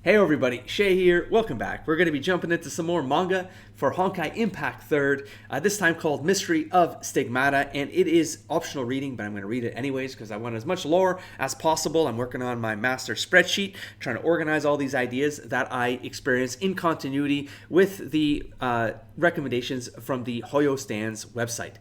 Hey everybody, Shay here, welcome back. We're going to be jumping into some more manga for Honkai Impact 3rd, this time called Mystery of Stigmata, and it is optional reading, but I'm going to read it anyways because I want as much lore as possible. I'm working on my master spreadsheet, trying to organize all these ideas that I experience in continuity with the recommendations from the Hoyo Stands website.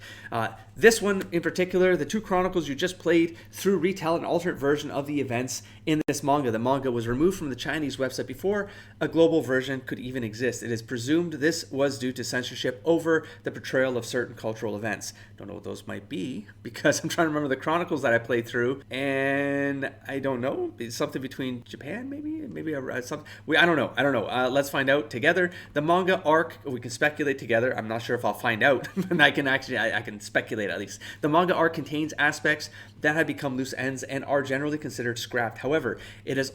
This one in particular, the two Chronicles you just played through retell an alternate version of the events in this manga. The manga was removed from the Chinese website before a global version could even exist. It is presumed this was due to censorship over the portrayal of certain cultural events. Don't know what those might be because I'm trying to remember the Chronicles that I played through, and I don't know. It's something between Japan, maybe something. I don't know. Let's find out together. The manga arc, we can speculate together. I'm not sure if I'll find out, but I can speculate at least. The manga arc contains aspects that have become loose ends and are generally considered scrapped. However, it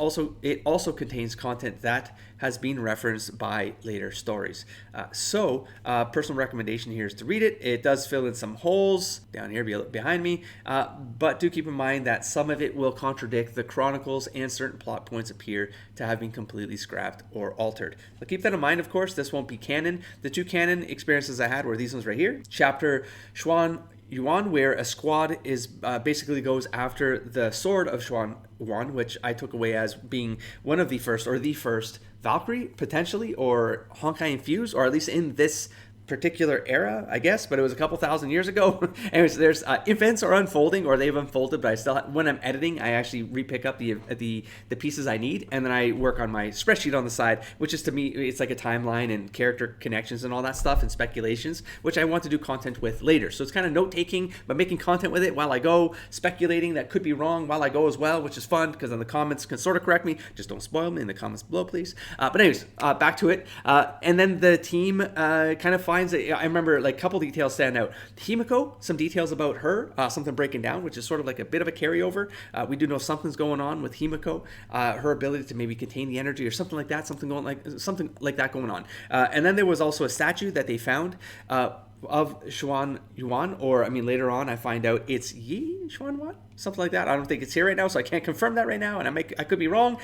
also contains content that has been referenced by later stories. Personal recommendation here is to read it. It does fill in some holes down here behind me, but do keep in mind that some of it will contradict the Chronicles and certain plot points appear to have been completely scrapped or altered. But keep that in mind, of course, this won't be canon. The two canon experiences I had were these ones right here. Chapter Xuanyuan, where a squad is basically goes after the sword of Xuanyuan, which I took away as being one of the first, or the first Valkyrie, potentially, or Honkai infused, or at least in this particular era, I guess, but it was a couple thousand years ago. Anyways, there's events are unfolding, or they've unfolded, but I still, when I'm editing, I actually repick up the pieces I need, and then I work on my spreadsheet on the side, which is, to me, it's like a timeline and character connections and all that stuff and speculations, which I want to do content with later. So it's kind of note-taking, but making content with it while I go, speculating that could be wrong while I go as well, which is fun, because then the comments can sort of correct me. Just don't spoil me in the comments below, please. But anyways, back to it. And then the team kind of finds that, I remember like a couple details stand out. Himiko, some details about her, something breaking down, which is sort of like a bit of a carryover. We do know something's going on with Himiko, her ability to maybe contain the energy or something like that, something like that going on. And then there was also a statue that they found of Xuanyuan, or later on I find out it's Yi Xuanyuan, something like that. I don't think it's here right now, so I can't confirm that right now, and I could be wrong.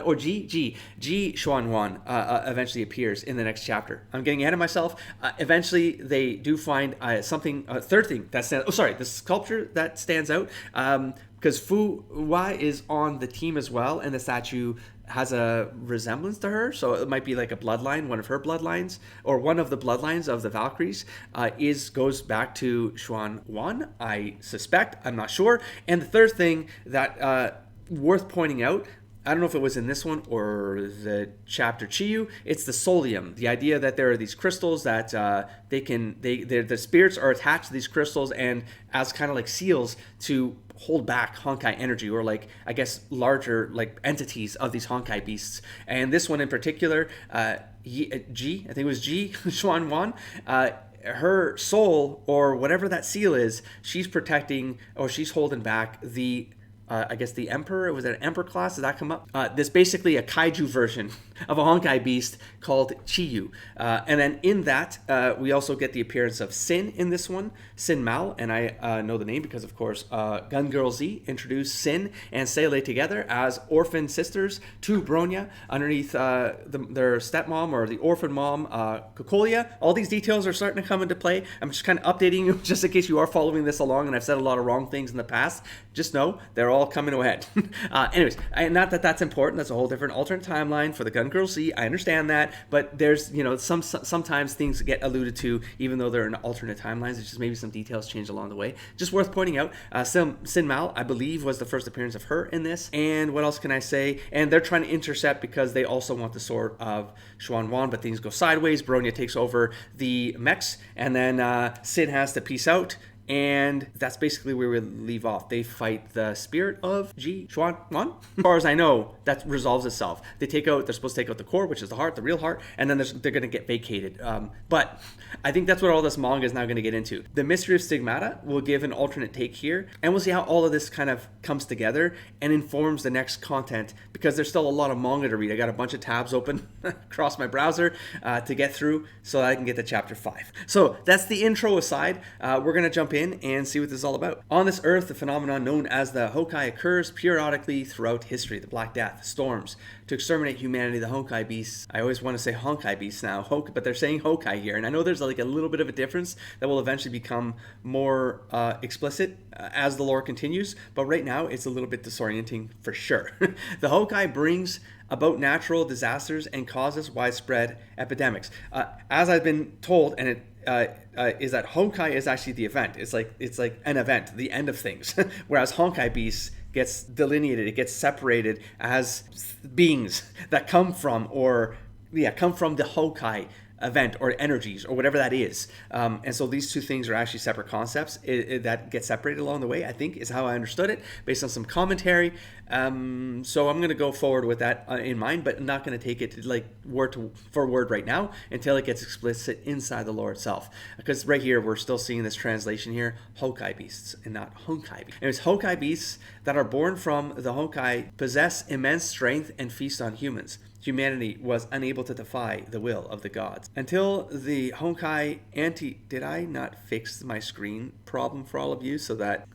Or Ji Xuanyuan eventually appears in the next chapter. I'm getting ahead of myself. Eventually, they do find something. Third thing that stands. The sculpture that stands out. Because Fu Wai is on the team as well, and the statue has a resemblance to her, so it might be like a bloodline, one of her bloodlines, or one of the bloodlines of the Valkyries goes back to Xuanyuan, I suspect. I'm not sure. And the third thing that worth pointing out, I don't know if it was in this one or the chapter Chiyou, it's the solium. The idea that there are these crystals that the spirits are attached to these crystals and as kind of like seals to hold back Honkai energy, or like, I guess, larger like entities of these Honkai beasts. And this one in particular, Ji Xuanyuan, her soul, or whatever that seal is, she's protecting, or she's holding back the I guess the Emperor. Was it an Emperor class? Did that come up? This basically a kaiju version of a Honkai beast called Chiyou. And then in that, we also get the appearance of Sin in this one, Sin Mal, and I know the name because, of course, Gun Girl Z introduced Sin and Seele together as orphan sisters to Bronya underneath their stepmom, or the orphan mom, Kokolia. All these details are starting to come into play. I'm just kind of updating you just in case you are following this along and I've said a lot of wrong things in the past. Just know they're all coming to a head. Anyways, not that that's important. That's a whole different alternate timeline for the Gun Girl Z. I understand that, but there's, sometimes things get alluded to even though they're in alternate timelines. It's just maybe some details change along the way. Just worth pointing out. Sin Mal, I believe, was the first appearance of her in this. And what else can I say? And they're trying to intercept because they also want the sword of Xuanyuan, but things go sideways. Bronya takes over the mechs, and then Sin has to peace out. And that's basically where we leave off. They fight the spirit of Ji Xuanyuan. As far as I know, that resolves itself. They're supposed to take out the core, which is the heart, the real heart, and then they're going to get vacated. But I think that's what all this manga is now going to get into. The Mystery of Stigmata will give an alternate take here, and we'll see how all of this kind of comes together and informs the next content, because there's still a lot of manga to read. I got a bunch of tabs open across my browser to get through so that I can get to chapter 5. So that's the intro aside. We're going to jump in and see what this is all about. On this earth, the phenomenon known as the Honkai occurs periodically throughout history. The Black Death, storms. To exterminate humanity, the Honkai beasts, I always want to say Honkai beasts now, but they're saying Honkai here. And I know there's like a little bit of a difference that will eventually become more explicit as the lore continues. But right now, it's a little bit disorienting for sure. The Honkai brings about natural disasters and causes widespread epidemics. As I've been told, and it is that Honkai is actually the event. It's like an event, the end of things. Whereas Honkai beasts gets delineated, it gets separated as beings that come from the Honkai event or energies or whatever that is. And so these two things are actually separate concepts that get separated along the way, I think, is how I understood it based on some commentary. So I'm going to go forward with that in mind, but I'm not going to take it like word for word right now until it gets explicit inside the lore itself. Because right here, we're still seeing this translation here, Honkai beasts and not Honkai beasts. And it's Honkai beasts that are born from the Honkai possess immense strength and feast on humans. Humanity was unable to defy the will of the gods. Until the Honkai did I not fix my screen problem for all of you so that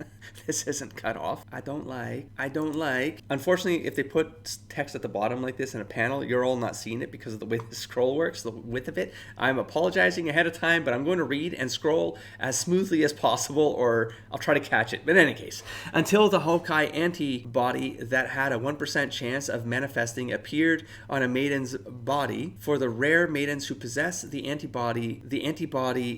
this isn't cut off? I don't like. Unfortunately, if they put text at the bottom like this in a panel, you're all not seeing it because of the way the scroll works, the width of it. I'm apologizing ahead of time, but I'm going to read and scroll as smoothly as possible, or I'll try to catch it. But in any case, until the Honkai antibody that had a 1% chance of manifesting appeared on a maiden's body, for the rare maidens who possess the antibody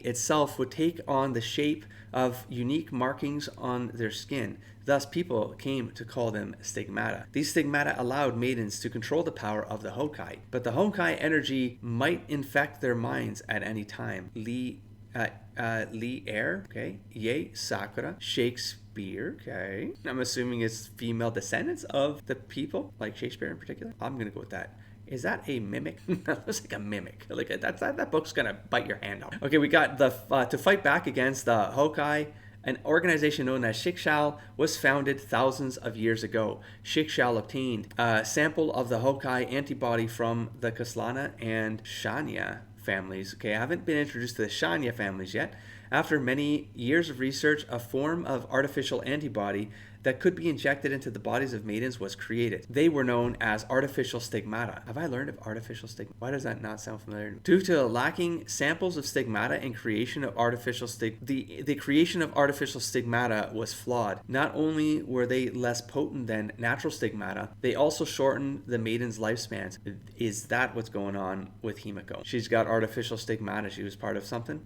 itself would take on the shape of unique markings on their skin. Thus, people came to call them stigmata. These stigmata allowed maidens to control the power of the Honkai, but the Honkai energy might infect their minds at any time. Lee Air, okay. Ye Sakura, Shakespeare, okay. I'm assuming it's female descendants of the people, like Shakespeare in particular. I'm gonna go with that. Is that a mimic? That looks like a mimic. Like that book's gonna bite your hand off. Okay, we got the to fight back against the Honkai. An organization known as Chiyou was founded thousands of years ago. Chiyou obtained a sample of the Honkai antibody from the Kaslana and Shanya families. Okay, I haven't been introduced to the Shanya families yet. After many years of research, a form of artificial antibody that could be injected into the bodies of maidens was created. They were known as artificial stigmata. Have I learned of artificial stigmata? Why does that not sound familiar? Due to lacking samples of stigmata and creation of artificial the creation of artificial stigmata was flawed. Not only were they less potent than natural stigmata, they also shortened the maiden's lifespans. Is that what's going on with Himiko? She's got artificial stigmata. She was part of something.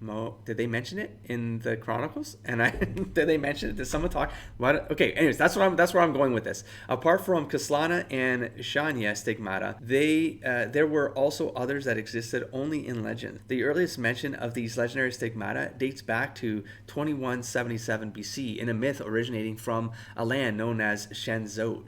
Did they mention it in the Chronicles? And did they mention it? Did someone talk? What? Okay. Anyways, that's where I'm going with this. Apart from Kaslana and Shanya stigmata, there were also others that existed only in legend. The earliest mention of these legendary stigmata dates back to 2177 BC in a myth originating from a land known as Shenzhou,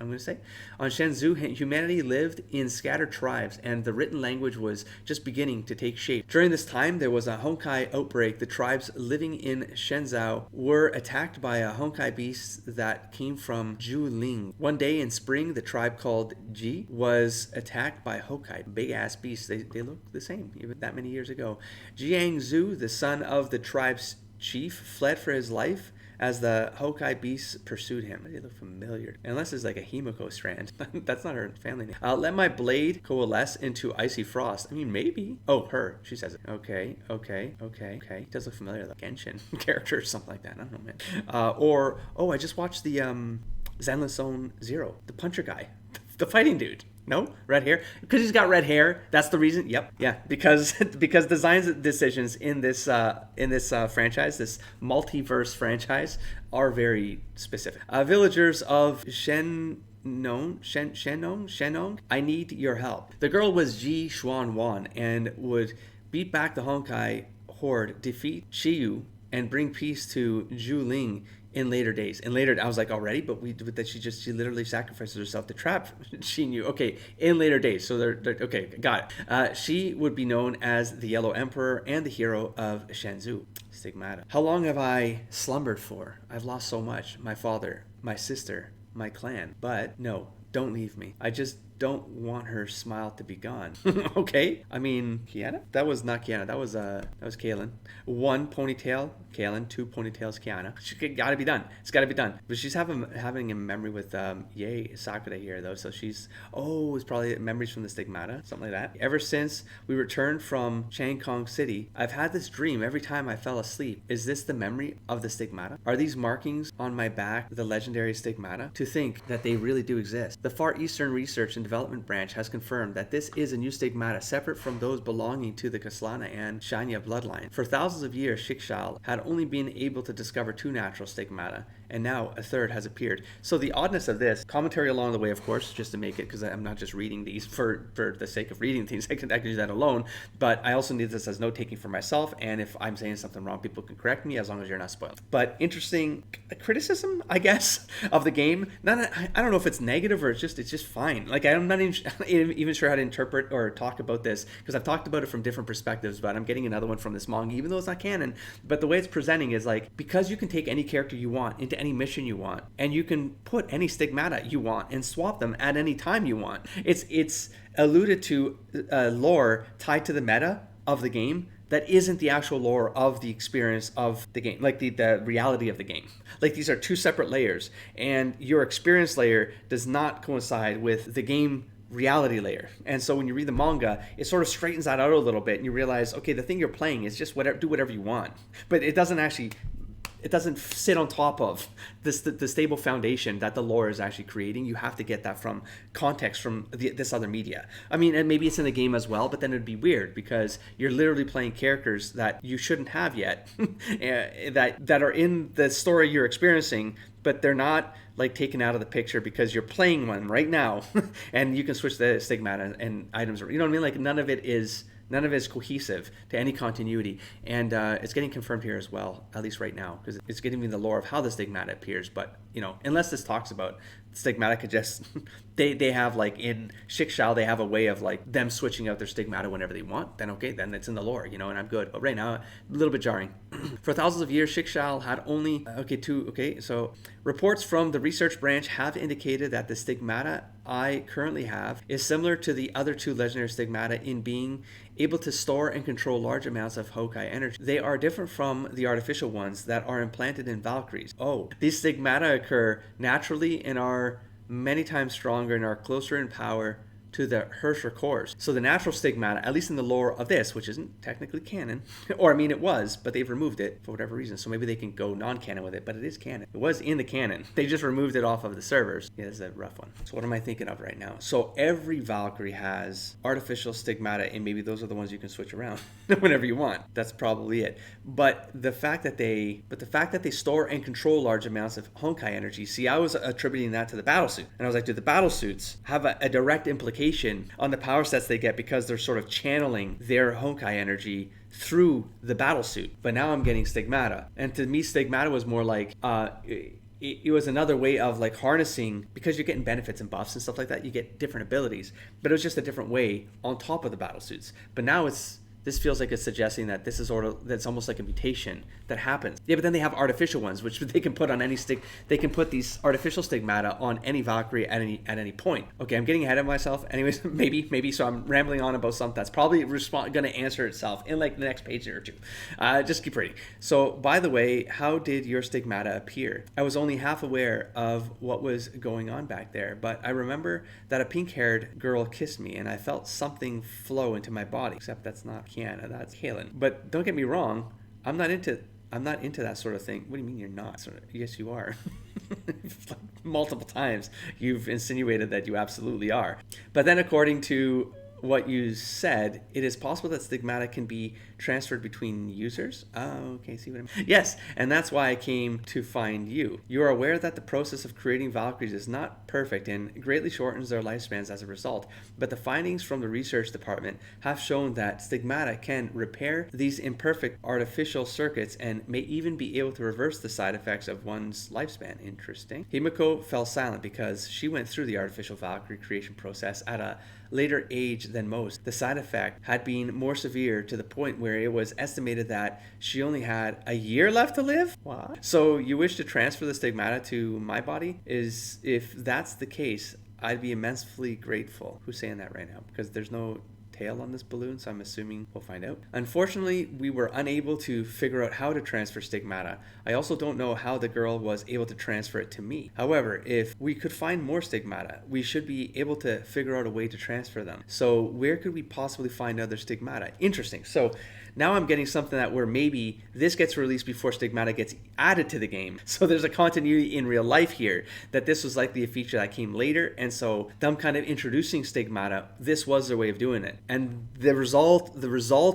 I'm going to say. On Shenzhou, humanity lived in scattered tribes, and the written language was just beginning to take shape. During this time, there was a Honkai outbreak. The tribes living in Shenzhou were attacked by a Honkai beast that came from Zhuling. One day in spring, the tribe called Ji was attacked by Honkai, big ass beasts. They look the same even that many years ago. Jiangzu, the son of the tribe's chief, fled for his life as the Honkai beasts pursued him. They look familiar. Unless it's like a Himiko strand. That's not her family name. Let my blade coalesce into icy frost. I mean, maybe. Oh, her. She says it. Okay. It does look familiar, though. Genshin character or something like that. I don't know, man. I just watched the Zenless Zone Zero. The puncher guy. The fighting dude. No? Red hair? Because he's got red hair. That's the reason? Yep. Yeah. Because design decisions in this franchise, this multiverse franchise, are very specific. Villagers of Shenong, I need your help. The girl was Xuanyuan and would beat back the Honkai horde, defeat Chiyou, and bring peace to Zhuling in later days. I was like, already? But she literally sacrifices herself to trap she knew. Okay, in later days. So they're okay, got it. She would be known as the Yellow Emperor and the hero of Shenzhou. Stigmata. How long have I slumbered for? I've lost so much. My father, my sister, my clan. But no, don't leave me. I just don't want her smile to be gone. Okay. I mean, Kiana? That was not Kiana. That was Kaylin. One ponytail, Kaylin. Two ponytails, Kiana. She gotta be done. It's gotta be done. But she's having a memory with Yae Sakura here though. So it's probably memories from the Stigmata, something like that. Ever since we returned from Shangkong City, I've had this dream every time I fell asleep. Is this the memory of the Stigmata? Are these markings on my back the legendary Stigmata? To think that they really do exist. The Far Eastern Research and Development Branch has confirmed that this is a new Stigmata separate from those belonging to the Kaslana and Shanya bloodline. For thousands of years, Shikshal had only been able to discover two natural Stigmata, and now a third has appeared. So the oddness of this, commentary along the way, of course, just to make it, because I'm not just reading these for the sake of reading things, I can do that alone, but I also need this as note-taking for myself, and if I'm saying something wrong, people can correct me as long as you're not spoiled. But interesting criticism, I guess, of the game. I don't know if it's negative or it's just fine. Like, I'm not even sure how to interpret or talk about this, because I've talked about it from different perspectives, but I'm getting another one from this manga, even though it's not canon. But the way it's presenting is like, because you can take any character you want into any mission you want, and you can put any Stigmata you want and swap them at any time you want. It's alluded to lore tied to the meta of the game that isn't the actual lore of the experience of the game, like the reality of the game. Like, these are two separate layers, and your experience layer does not coincide with the game reality layer. And so when you read the manga, it sort of straightens that out a little bit, and you realize, okay, the thing you're playing is just do whatever you want, but it doesn't sit on top of the stable foundation that the lore is actually creating. You have to get that from context from this other media. I mean, and maybe it's in the game as well, but then it'd be weird because you're literally playing characters that you shouldn't have yet, that are in the story you're experiencing, but they're not like taken out of the picture because you're playing one right now, and you can switch the Stigmata and items. You know what I mean? Like, none of it is cohesive to any continuity, and it's getting confirmed here as well, at least right now, because it's giving me the lore of how the Stigmata appears. But unless this talks about Stigmata could just they have, like, in Shikshal, they have a way of like them switching out their Stigmata whenever they want, then okay, then it's in the lore, and I'm good. But right now, a little bit jarring. For thousands of years, Shikshal had only so reports from the research branch have indicated that the Stigmata I currently have is similar to the other two legendary Stigmata in being able to store and control large amounts of Honkai energy. They are different from the artificial ones that are implanted in Valkyries. These Stigmata occur naturally and are many times stronger and are closer in power to the Hersher cores. So the natural Stigmata, at least in the lore of this, which isn't technically canon, or I mean it was, but they've removed it for whatever reason, so maybe they can go non-canon with it, but it is canon. It was in the canon. They just removed it off of the servers. Yeah, it's a rough one. So what am I thinking of right now? So every Valkyrie has artificial Stigmata, and maybe those are the ones you can switch around whenever you want. That's probably it. But the fact that they store and control large amounts of Honkai energy, see, I was attributing that to the battlesuit. And I was like, dude, the battlesuits have a direct implication on the power sets they get because they're sort of channeling their Honkai energy through the battlesuit. But now I'm getting Stigmata. And to me, Stigmata was more like it was another way of like harnessing, because you're getting benefits and buffs and stuff like that, you get different abilities, but it was just a different way on top of the battlesuits. But now this feels like it's suggesting that this is that's almost like a mutation that happens. Yeah, but then they have artificial ones, which they can put on any they can put these artificial Stigmata on any Valkyrie at any point. Okay, I'm getting ahead of myself. Anyways, maybe so I'm rambling on about something that's probably going to answer itself in like the next page or two. Just keep reading. So, by the way, how did your Stigmata appear? I was only half aware of what was going on back there, but I remember that a pink-haired girl kissed me, and I felt something flow into my body. Except that's not Kiana, that's Kaylin. But don't get me wrong, I'm not into that sort of thing. What do you mean you're not? Yes, you are. Multiple times you've insinuated that you absolutely are. But then according to what you said, it is possible that Stigmata can be transferred between users. Oh, okay, see what I mean? Yes, and that's why I came to find you. You are aware that the process of creating Valkyries is not perfect and greatly shortens their lifespans as a result, but the findings from the research department have shown that Stigmata can repair these imperfect artificial circuits and may even be able to reverse the side effects of one's lifespan. Interesting. Himiko fell silent because she went through the artificial Valkyrie creation process at a later age than most. The side effect had been more severe to the point where it was estimated that she only had a year left to live. What? So you wish to transfer the Stigmata to my body? If that's the case, I'd be immensely grateful. Who's saying that right now? Because there's no tail on this balloon, so I'm assuming we'll find out. Unfortunately, we were unable to figure out how to transfer Stigmata. I also don't know how the girl was able to transfer it to me. However, if we could find more Stigmata, we should be able to figure out a way to transfer them. So where could we possibly find other Stigmata? Interesting. So now I'm getting something that where maybe this gets released before Stigmata gets added to the game. So there's a continuity in real life here, that this was likely a feature that came later, and so them kind of introducing Stigmata, this was their way of doing it. And the result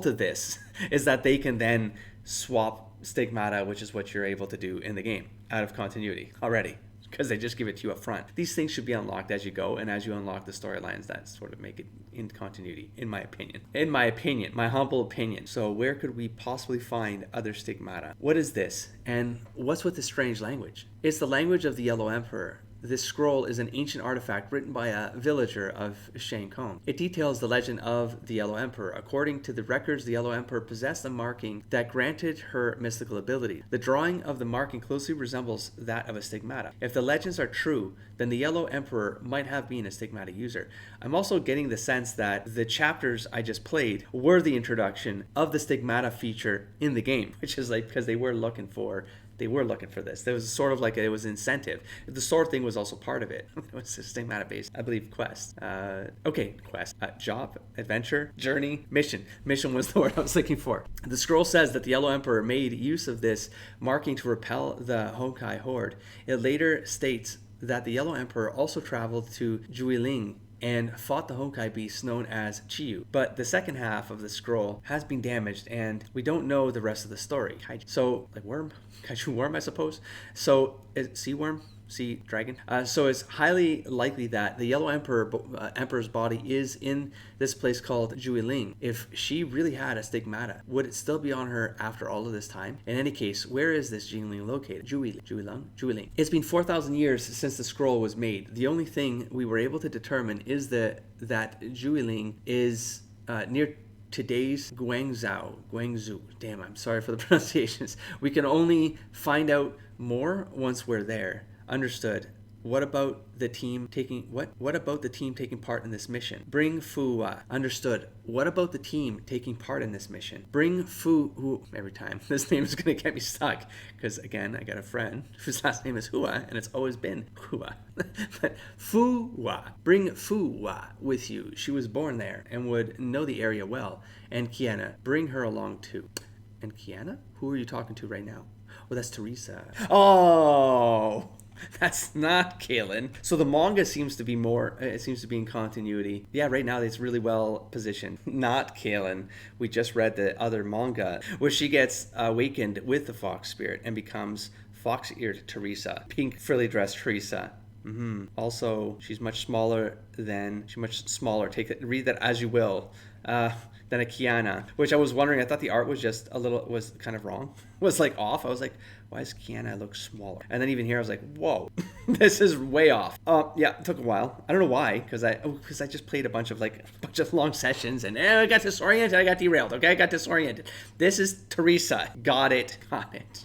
of this is that they can then swap Stigmata, which is what you're able to do in the game, out of continuity already, because they just give it to you up front. These things should be unlocked as you go, and as you unlock the storylines that sort of make it in continuity, in my opinion. My humble opinion. So where could we possibly find other Stigmata? What is this? And what's with this strange language? It's the language of the Yellow Emperor. This scroll is an ancient artifact written by a villager of Xuanyuan. It details the legend of the Yellow Emperor. According to the records, the Yellow Emperor possessed a marking that granted her mystical ability. The drawing of the marking closely resembles that of a Stigmata. If the legends are true, then the Yellow Emperor might have been a Stigmata user. I'm also getting the sense that the chapters I just played were the introduction of the Stigmata feature in the game, which is like because they were looking for this. There was sort of like it was incentive. The sword thing was also part of it. It was a Stigmata based, I believe, quest. Quest. Job, adventure, journey, mission. Mission was the word I was looking for. The scroll says that the Yellow Emperor made use of this marking to repel the Honkai horde. It later states that the Yellow Emperor also traveled to Juiling and fought the Honkai beast known as Chiyou. But the second half of the scroll has been damaged, and we don't know the rest of the story. So, like worm? Kaiju worm, I suppose? So, sea worm? Sea dragon? So it's highly likely that the Yellow Emperor's body is in this place called Juiling. If she really had a Stigmata, would it still be on her after all of this time? In any case, where is this Juiling located? Juiling. It's been 4,000 years since the scroll was made. The only thing we were able to determine is that Juiling is near today's Guangzhou. Damn, I'm sorry for the pronunciations. We can only find out more once we're there. Understood. What about the team taking part in this mission? Bring Fu. Understood. What about the team taking part in this mission? Bring Fu. Every time this name is gonna get me stuck because again I got a friend whose last name is Hua and it's always been Hua. But Fu. Bring Fu with you. She was born there and would know the area well. And Kiana, bring her along too. And Kiana? Who are you talking to right now? Oh, that's Teresa. Oh. That's not Kaylin. So the manga seems to be in continuity. Yeah, right now it's really well positioned. Not Kaylin. We just read the other manga where she gets awakened with the fox spirit and becomes fox-eared Teresa. Pink frilly dressed Teresa. Also, she's much smaller. Read that as you will. Than a Kiana, which I was wondering. I thought the art was kind of wrong. Was like off. I was like, why does Kiana look smaller? And then even here, I was like, whoa, this is way off. Yeah, it took a while. I don't know why, because I just played a bunch of long sessions, and I got disoriented. I got derailed. Okay, I got disoriented. This is Teresa. Got it.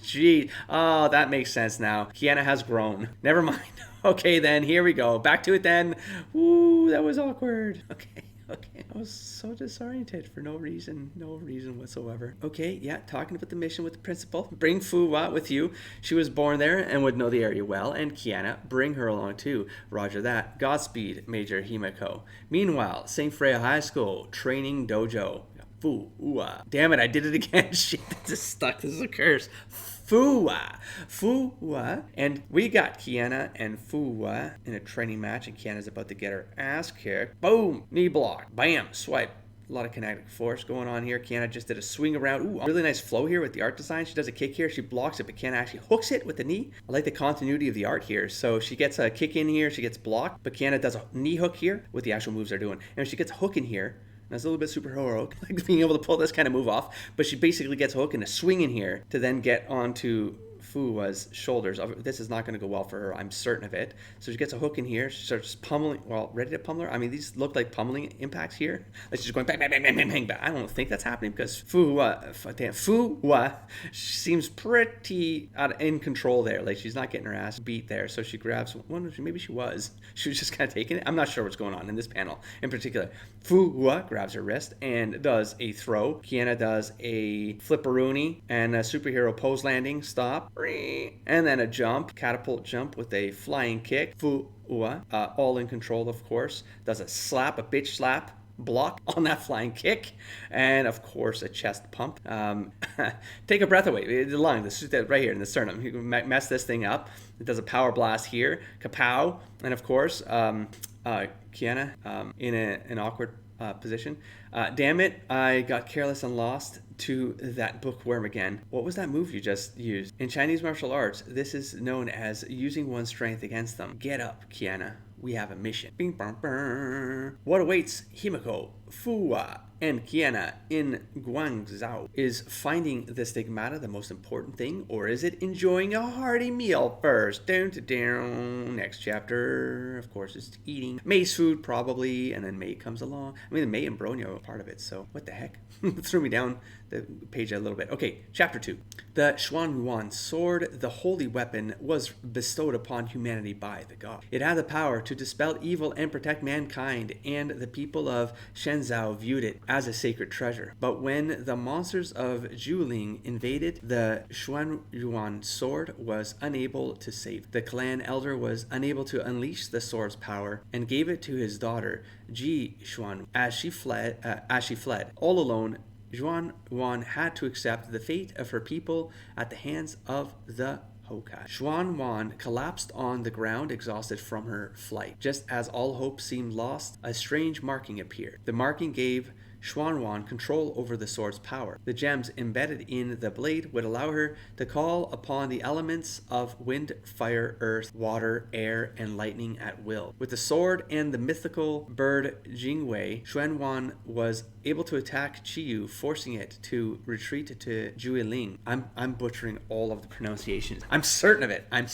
Gee. Oh, that makes sense now. Kiana has grown. Never mind. Okay, then here we go. Back to it then. Ooh, that was awkward. Okay. I was so disoriented for no reason whatsoever. Okay, yeah, talking about the mission with the principal. Bring Fuwa with you. She was born there and would know the area well. And Kiana, bring her along too. Roger that. Godspeed, Major Himiko. Meanwhile, St. Freya High School, training dojo. Fuwa. Damn it, I did it again. Shit, this is stuck. This is a curse. Fuwa. And we got Kiana and Fuwa in a training match, and Kiana's about to get her ass kicked. Boom! Knee block. Bam! Swipe. A lot of kinetic force going on here. Kiana just did a swing around. Ooh, really nice flow here with the art design. She does a kick here. She blocks it, but Kiana actually hooks it with the knee. I like the continuity of the art here. So she gets a kick in here. She gets blocked, but Kiana does a knee hook here with the actual moves they're doing. And she gets a hook in here. That's a little bit super heroic, like being able to pull this kind of move off. But she basically gets a hook and a swing in here to then get onto Fuwa's shoulders. This is not going to go well for her. I'm certain of it. So she gets a hook in here. She starts pummeling. Well, ready to pummel her. I mean, these look like pummeling impacts here. Like she's going bang, bang, bang, bang, bang, bang, bang. I don't think that's happening because Fuwa seems pretty in control there. Like she's not getting her ass beat there. So she grabs one. Maybe she was. She was just kind of taking it. I'm not sure what's going on in this panel in particular. Fuwa grabs her wrist and does a throw. Kiana does a flipperoonie and a superhero pose landing. Stop. And then a jump. Catapult jump with a flying kick. Fuwa, all in control, of course, does a bitch slap block on that flying kick, and of course a chest pump. Take a breath away. The lung, this is right here in the sternum. You can mess this thing up. It does a power blast here, kapow, and of course Kiana in an awkward position. Damn it, I got careless and lost to that bookworm again. What was that move you just used? In Chinese martial arts, this is known as using one's strength against them. Get up, Kiana. We have a mission. Bing, bang, bang. What awaits Himiko, Fuwa, and Kiana in Guangzhou? Is finding the stigmata the most important thing, or is it enjoying a hearty meal first? Down. Next chapter, of course, is eating May's food, probably, and then May comes along. I mean, May and Bronyo are part of it, so what the heck? Threw me down the page a little bit. Okay, chapter 2. The Xuanyuan sword, the holy weapon, was bestowed upon humanity by the god. It had the power to dispel evil and protect mankind, and the people of Shenzhou viewed it as a sacred treasure. But when the monsters of Zhuling invaded, the Xuanyuan sword was unable to save. The clan elder was unable to unleash the sword's power and gave it to his daughter, Ji Xuan. As she fled, all alone, Xuanyuan had to accept the fate of her people at the hands of the Honkai. Xuanyuan collapsed on the ground, exhausted from her flight. Just as all hope seemed lost, a strange marking appeared. The marking gave Xuanyuan control over the sword's power. The gems embedded in the blade would allow her to call upon the elements of wind, fire, earth, water, air, and lightning at will. With the sword and the mythical bird Jingwei, Xuanyuan was able to attack Chiyou, forcing it to retreat to Juiling. I'm butchering all of the pronunciations. I'm certain of it. I'm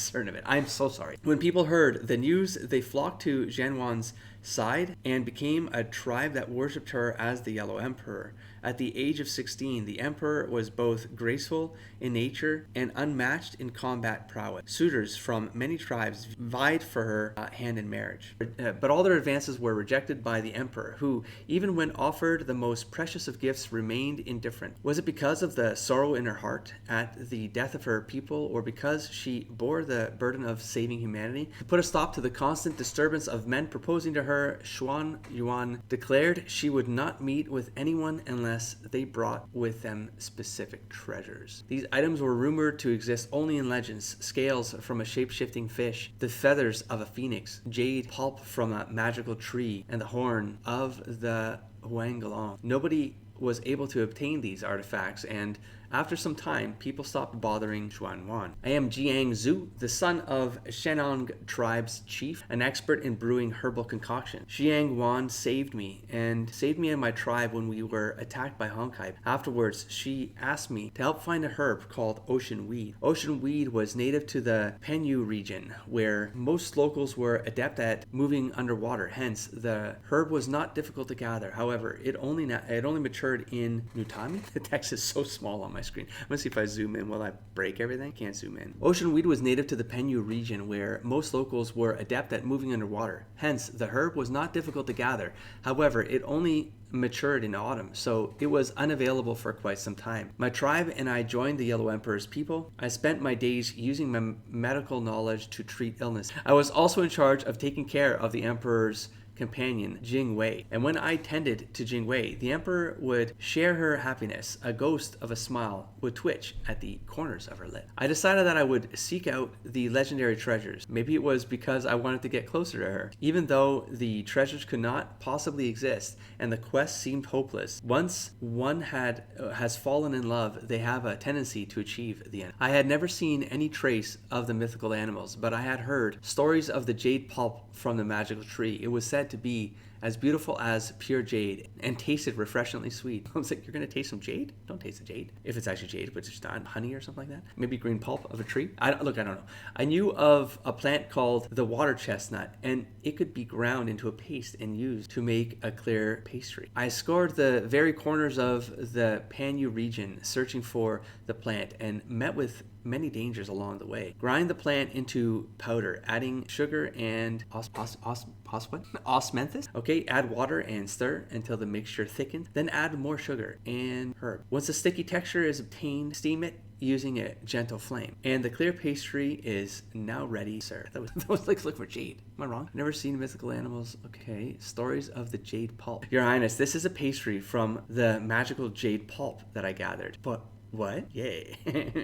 so sorry. When people heard the news, they flocked to Xuanyuan's side and became a tribe that worshipped her as the Yellow Emperor. At the age of 16, the emperor was both graceful in nature and unmatched in combat prowess. Suitors from many tribes vied for her hand in marriage. But all their advances were rejected by the emperor, who, even when offered the most precious of gifts, remained indifferent. Was it because of the sorrow in her heart at the death of her people, or because she bore the burden of saving humanity? To put a stop to the constant disturbance of men proposing to her, Xuanyuan declared she would not meet with anyone unless they brought with them specific treasures. These items were rumored to exist only in legends: scales from a shape-shifting fish, the feathers of a phoenix, jade pulp from a magical tree, and the horn of the Huanglong. Nobody was able to obtain these artifacts, and after some time, people stopped bothering Xuanyuan. I am Jiang Zhu, the son of Shenong tribe's chief, an expert in brewing herbal concoctions. Xuanyuan saved me and my tribe when we were attacked by Honkai. Afterwards, she asked me to help find a herb called ocean weed. Ocean weed was native to the Penyu region, where most locals were adept at moving underwater. Hence, the herb was not difficult to gather. However, it only matured in Nutami. The text is so small on my screen. I'm gonna see if I zoom in. Will I break everything? Can't zoom in. Ocean weed was native to the Penyu region, where most locals were adept at moving underwater. Hence, the herb was not difficult to gather. However, it only matured in autumn, so it was unavailable for quite some time. My tribe and I joined the Yellow Emperor's people. I spent my days using my medical knowledge to treat illness. I was also in charge of taking care of the Emperor's companion, Jingwei. And when I tended to Jingwei, the emperor would share her happiness. A ghost of a smile would twitch at the corners of her lips. I decided that I would seek out the legendary treasures. Maybe it was because I wanted to get closer to her. Even though the treasures could not possibly exist and the quest seemed hopeless, once one has fallen in love, they have a tendency to achieve the end. I had never seen any trace of the mythical animals, but I had heard stories of the jade pulp from the magical tree. It was said to be as beautiful as pure jade, and tasted refreshingly sweet. I was like, you're gonna taste some jade? Don't taste the jade. If it's actually jade, but it's not honey or something like that. Maybe green pulp of a tree. I don't know. I knew of a plant called the water chestnut, and it could be ground into a paste and used to make a clear pastry. I scoured the very corners of the Panyu region searching for the plant and met with many dangers along the way. Grind the plant into powder, adding sugar and osmanthus. Okay, add water and stir until the mixture thickens. Then add more sugar and herb. Once the sticky texture is obtained, steam it using a gentle flame. And the clear pastry is now ready, sir. That was like look for jade. Am I wrong? Never seen mythical animals. Okay, stories of the jade pulp. Your Highness, this is a pastry from the magical jade pulp that I gathered. But what? Yay.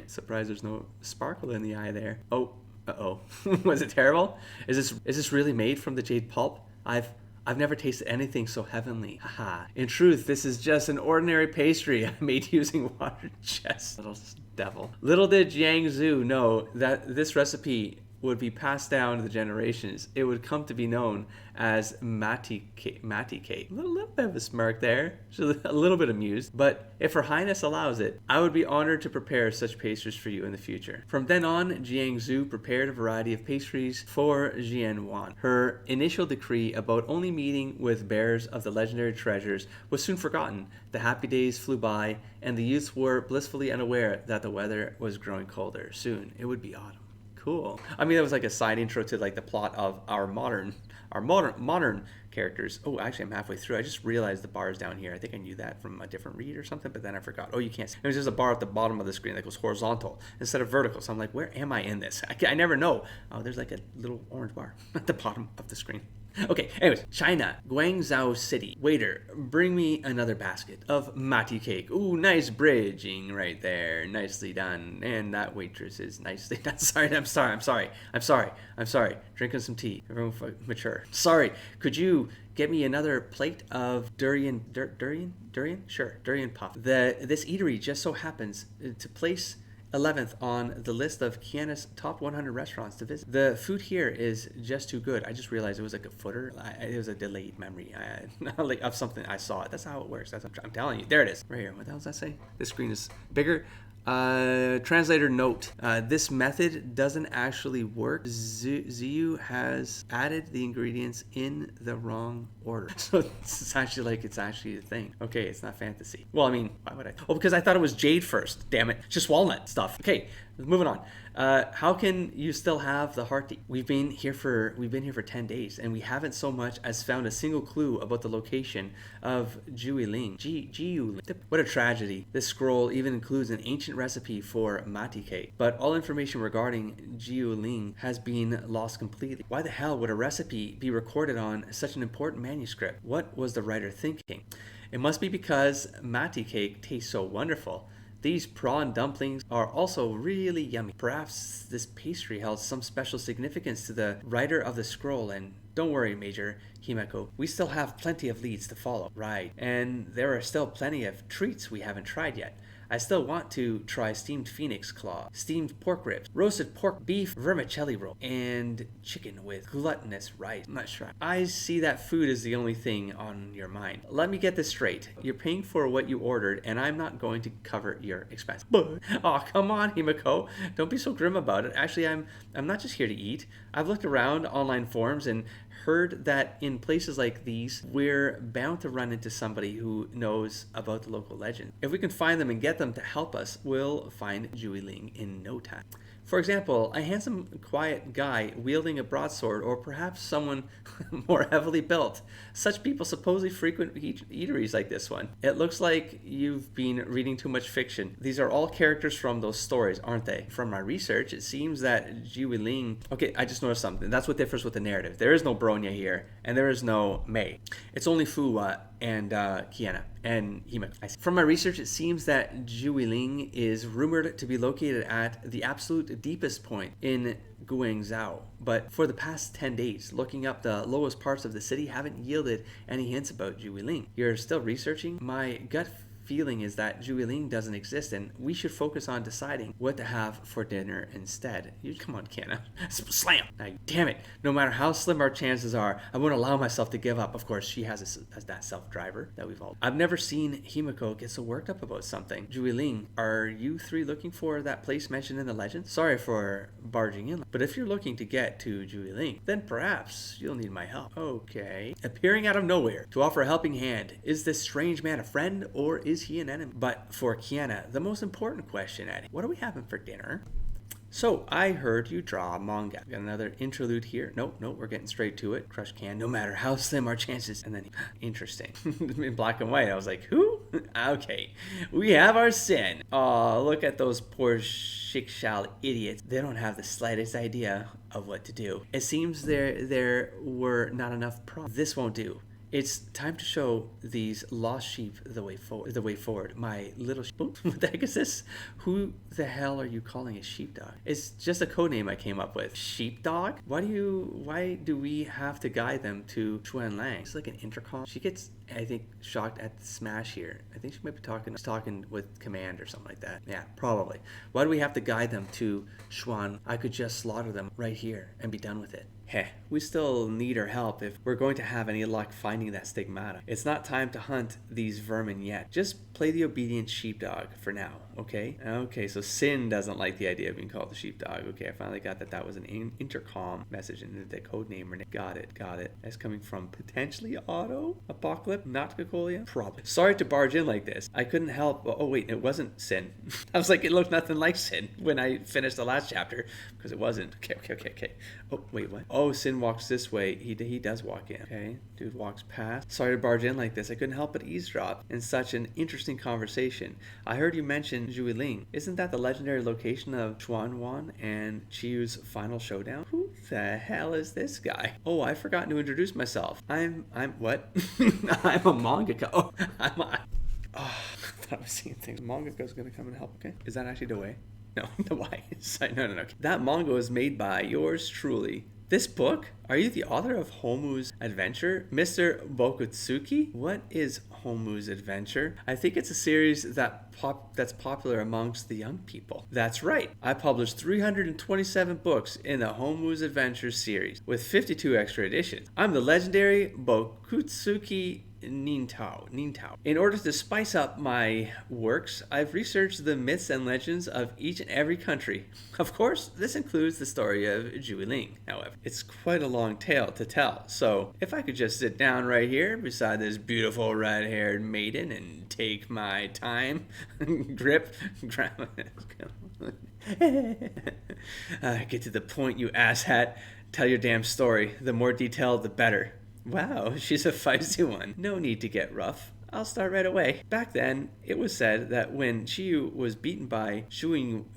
Surprised there's no sparkle in the eye there. Oh, uh-oh. Was it terrible? Is this really made from the jade pulp? I've never tasted anything so heavenly. Haha. In truth, this is just an ordinary pastry I made using water chest. Little devil. Little did Jiang Zhu know that this recipe would be passed down to the generations. It would come to be known as Mati cake. A little bit of a smirk there. She's a little bit amused. But if Her Highness allows it, I would be honored to prepare such pastries for you in the future. From then on, Jiang Zhu prepared a variety of pastries for Xuanyuan. Her initial decree about only meeting with bearers of the legendary treasures was soon forgotten. The happy days flew by, and the youths were blissfully unaware that the weather was growing colder. Soon, it would be autumn. Cool. I mean, that was like a side intro to like the plot of our modern characters. Oh, actually, I'm halfway through. I just realized the bar is down here. I think I knew that from a different read or something, but then I forgot. Oh, you can't see. There's just a bar at the bottom of the screen that goes horizontal instead of vertical. So I'm like, where am I in this? I never know. Oh, there's like a little orange bar at the bottom of the screen. Okay, anyways, China, Guangzhou City. Waiter, bring me another basket of mati cake. Ooh, nice bridging right there. Nicely done. And that waitress is nicely done. I'm sorry. Drinking some tea. Everyone mature. Sorry, could you get me another plate of durian? Sure, durian puff. This eatery just so happens to place 11th on the list of Kiana's top 100 restaurants to visit. The food here is just too good. I just realized it was like a footer. It was a delayed memory like of something I saw. That's how it works. I'm telling you. There it is. Right here. What the hell does that say? This screen is bigger. Translator note, this method doesn't actually work. Chiyou has added the ingredients in the wrong order. So it's actually a thing. Okay, it's not fantasy. Well, I mean, why would I? Oh, because I thought it was jade first. Damn it. Just walnut stuff. Okay, moving on. How can you still have the heart to eat? We've been here for 10 days, and we haven't so much as found a single clue about the location of Chiyou. What a tragedy. This scroll even includes an ancient recipe for mati cake, but all information regarding Chiyou has been lost completely. Why the hell would a recipe be recorded on such an important manuscript? What was the writer thinking? It must be because mati cake tastes so wonderful. These prawn dumplings are also really yummy. Perhaps this pastry held some special significance to the writer of the scroll, and don't worry, Major Himeko, we still have plenty of leads to follow. Right, and there are still plenty of treats we haven't tried yet. I still want to try steamed phoenix claw, steamed pork ribs, roasted pork beef, vermicelli roll, and chicken with gluttonous rice. I'm not sure. I see that food is the only thing on your mind. Let me get this straight. You're paying for what you ordered, and I'm not going to cover your expense. Oh, come on, Himeko. Don't be so grim about it. Actually, I'm not just here to eat. I've looked around online forums and heard that in places like these, we're bound to run into somebody who knows about the local legend. If we can find them and get them to help us, we'll find Chiyou in no time. For example, a handsome, quiet guy wielding a broadsword, or perhaps someone more heavily built. Such people supposedly frequent eateries like this one. It looks like you've been reading too much fiction. These are all characters from those stories, aren't they? From my research, it seems that Chiyou... Okay, I just noticed something. That's what differs with the narrative. There is no Bronya here, and there is no Mei. It's only Fuwa and Kiana and Himeko. From my research, it seems that Chiyou is rumored to be located at the absolute deepest point in Guangzhou, but for the past 10 days, looking up the lowest parts of the city haven't yielded any hints about Chiyou. You're still researching? My gut feeling is that Juiling doesn't exist, and we should focus on deciding what to have for dinner instead. Come on, Kiana. Slam! Damn it. No matter how slim our chances are, I won't allow myself to give up. Of course, she has that self-driver that we've all... I've never seen Himiko get so worked up about something. Juiling, are you three looking for that place mentioned in the legend? Sorry for barging in, but if you're looking to get to Juiling, then perhaps you'll need my help. Okay. Appearing out of nowhere to offer a helping hand. Is this strange man a friend, or is he an enemy? But for Kiana, the most important question, Eddie, what are we having for dinner? So, I heard you draw manga. Got another interlude here. Nope, we're getting straight to it. Crush can, no matter how slim our chances. And then, interesting. In black and white, I was like, who? Okay, we have our sin. Oh, look at those poor Shikshal idiots. They don't have the slightest idea of what to do. It seems there were not enough problems. This won't do. It's time to show these lost sheep the way forward. My little sheep. What the heck is this? Who the hell are you calling a sheepdog? It's just a code name I came up with. Sheepdog? Why do we have to guide them to Xuanyuan? It's like an intercom. She gets, I think, shocked at the smash here. I think she might be talking with command or something like that. Yeah, probably. Why do we have to guide them to Xuan? I could just slaughter them right here and be done with it. Heh, we still need her help if we're going to have any luck finding that Stigmata. It's not time to hunt these vermin yet. Just play the obedient sheepdog for now, okay? Okay, so Sin doesn't like the idea of being called the sheepdog. Okay, I finally got that was an intercom message in the code name. Got it. That's coming from potentially Auto? Apocalypse? Not Picolia? Probably. Sorry to barge in like this. I couldn't help. Oh, wait, it wasn't Sin. I was like, it looked nothing like Sin when I finished the last chapter, because it wasn't. Okay. Oh, wait, what? Oh, Sin walks this way. He does walk in. Okay, dude walks past. Sorry to barge in like this. I couldn't help but eavesdrop in such an interesting conversation. I heard you mention Juiling. Isn't that the legendary location of Xuanyuan and Chiyou's final showdown? Who the hell is this guy? Oh, I forgot to introduce myself. I'm what? I'm a mangaka. Oh, I thought I was seeing things. Mangaka's gonna come and help. Okay, is that actually the way? No, the why. No. That manga was made by yours truly. This book? Are you the author of Homu's Adventure? Mr. Bokutsuki? What is Homu's Adventure? I think it's a series that's popular amongst the young people. That's right. I published 327 books in the Homu's Adventure series, with 52 extra editions. I'm the legendary Bokutsuki Nintao. In order to spice up my works, I've researched the myths and legends of each and every country. Of course, this includes the story of Juiling. However, it's quite a long tale to tell, so if I could just sit down right here beside this beautiful red-haired maiden and take my time, get to the point, you asshat. Tell your damn story. The more detailed, the better. Wow, she's a feisty one. No need to get rough. I'll start right away. Back then, it was said that when Chiyou was beaten by Xuanyuan,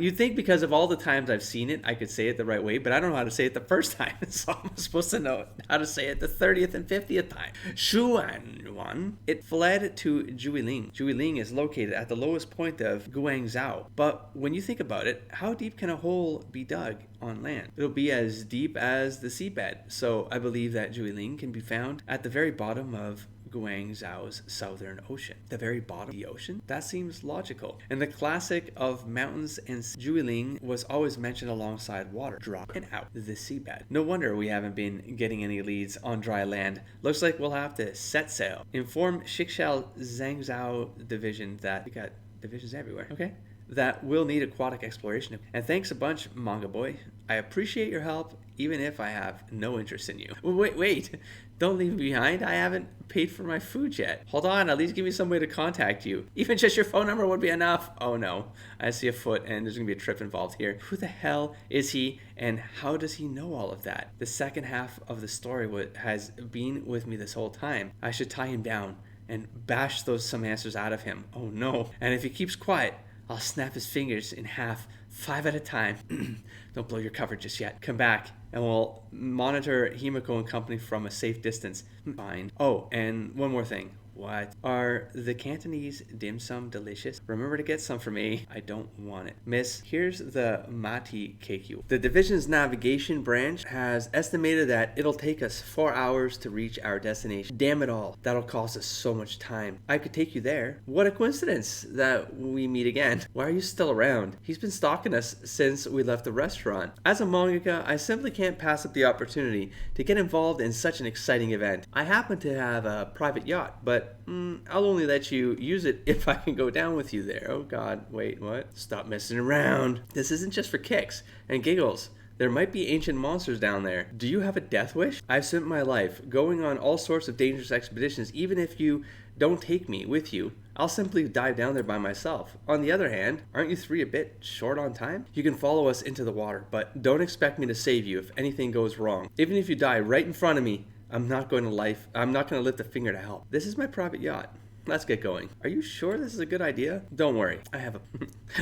you'd think because of all the times I've seen it, I could say it the right way, but I don't know how to say it the first time, so I'm supposed to know how to say it the 30th and 50th time. Xuanyuan, it fled to Juiling. Juiling is located at the lowest point of Guangzhou, but when you think about it, how deep can a hole be dug on land? It'll be as deep as the seabed, so I believe that Juiling can be found at the very bottom of Guangzhou's southern ocean. The very bottom of the ocean? That seems logical. And the classic of mountains and Juiling was always mentioned alongside water, drop and out the seabed. No wonder we haven't been getting any leads on dry land. Looks like we'll have to set sail. Inform Shikshal Zhangzhou division that we got divisions everywhere. Okay? That will need aquatic exploration. And thanks a bunch, manga boy. I appreciate your help, even if I have no interest in you. Wait. Don't leave me behind. I haven't paid for my food yet. Hold on, at least give me some way to contact you. Even just your phone number would be enough. Oh no, I see a foot and there's gonna be a trip involved here. Who the hell is he and how does he know all of that? The second half of the story has been with me this whole time. I should tie him down and bash some answers out of him. Oh no. And if he keeps quiet, I'll snap his fingers in half, 5 at a time. Don't blow your cover just yet. Come back and we'll monitor Himiko and company from a safe distance. Fine. Oh, and one more thing. What? Are the Cantonese dim sum delicious? Remember to get some for me. I don't want it. Miss, here's the Mati Keikyu. The division's navigation branch has estimated that it'll take us 4 hours to reach our destination. Damn it all. That'll cost us so much time. I could take you there. What a coincidence that we meet again. Why are you still around? He's been stalking us since we left the restaurant. As a mangaka, I simply can't pass up the opportunity to get involved in such an exciting event. I happen to have a private yacht, but I'll only let you use it if I can go down with you there. Oh god, wait, what? Stop messing around. This isn't just for kicks and giggles. There might be ancient monsters down there. Do you have a death wish? I've spent my life going on all sorts of dangerous expeditions. Even if you don't take me with you, I'll simply dive down there by myself. On the other hand, aren't you three a bit short on time? You can follow us into the water, but don't expect me to save you if anything goes wrong. Even if you die right in front of me, I'm not going to lift a finger to help. This is my private yacht. Let's get going. Are you sure this is a good idea? Don't worry. I have a...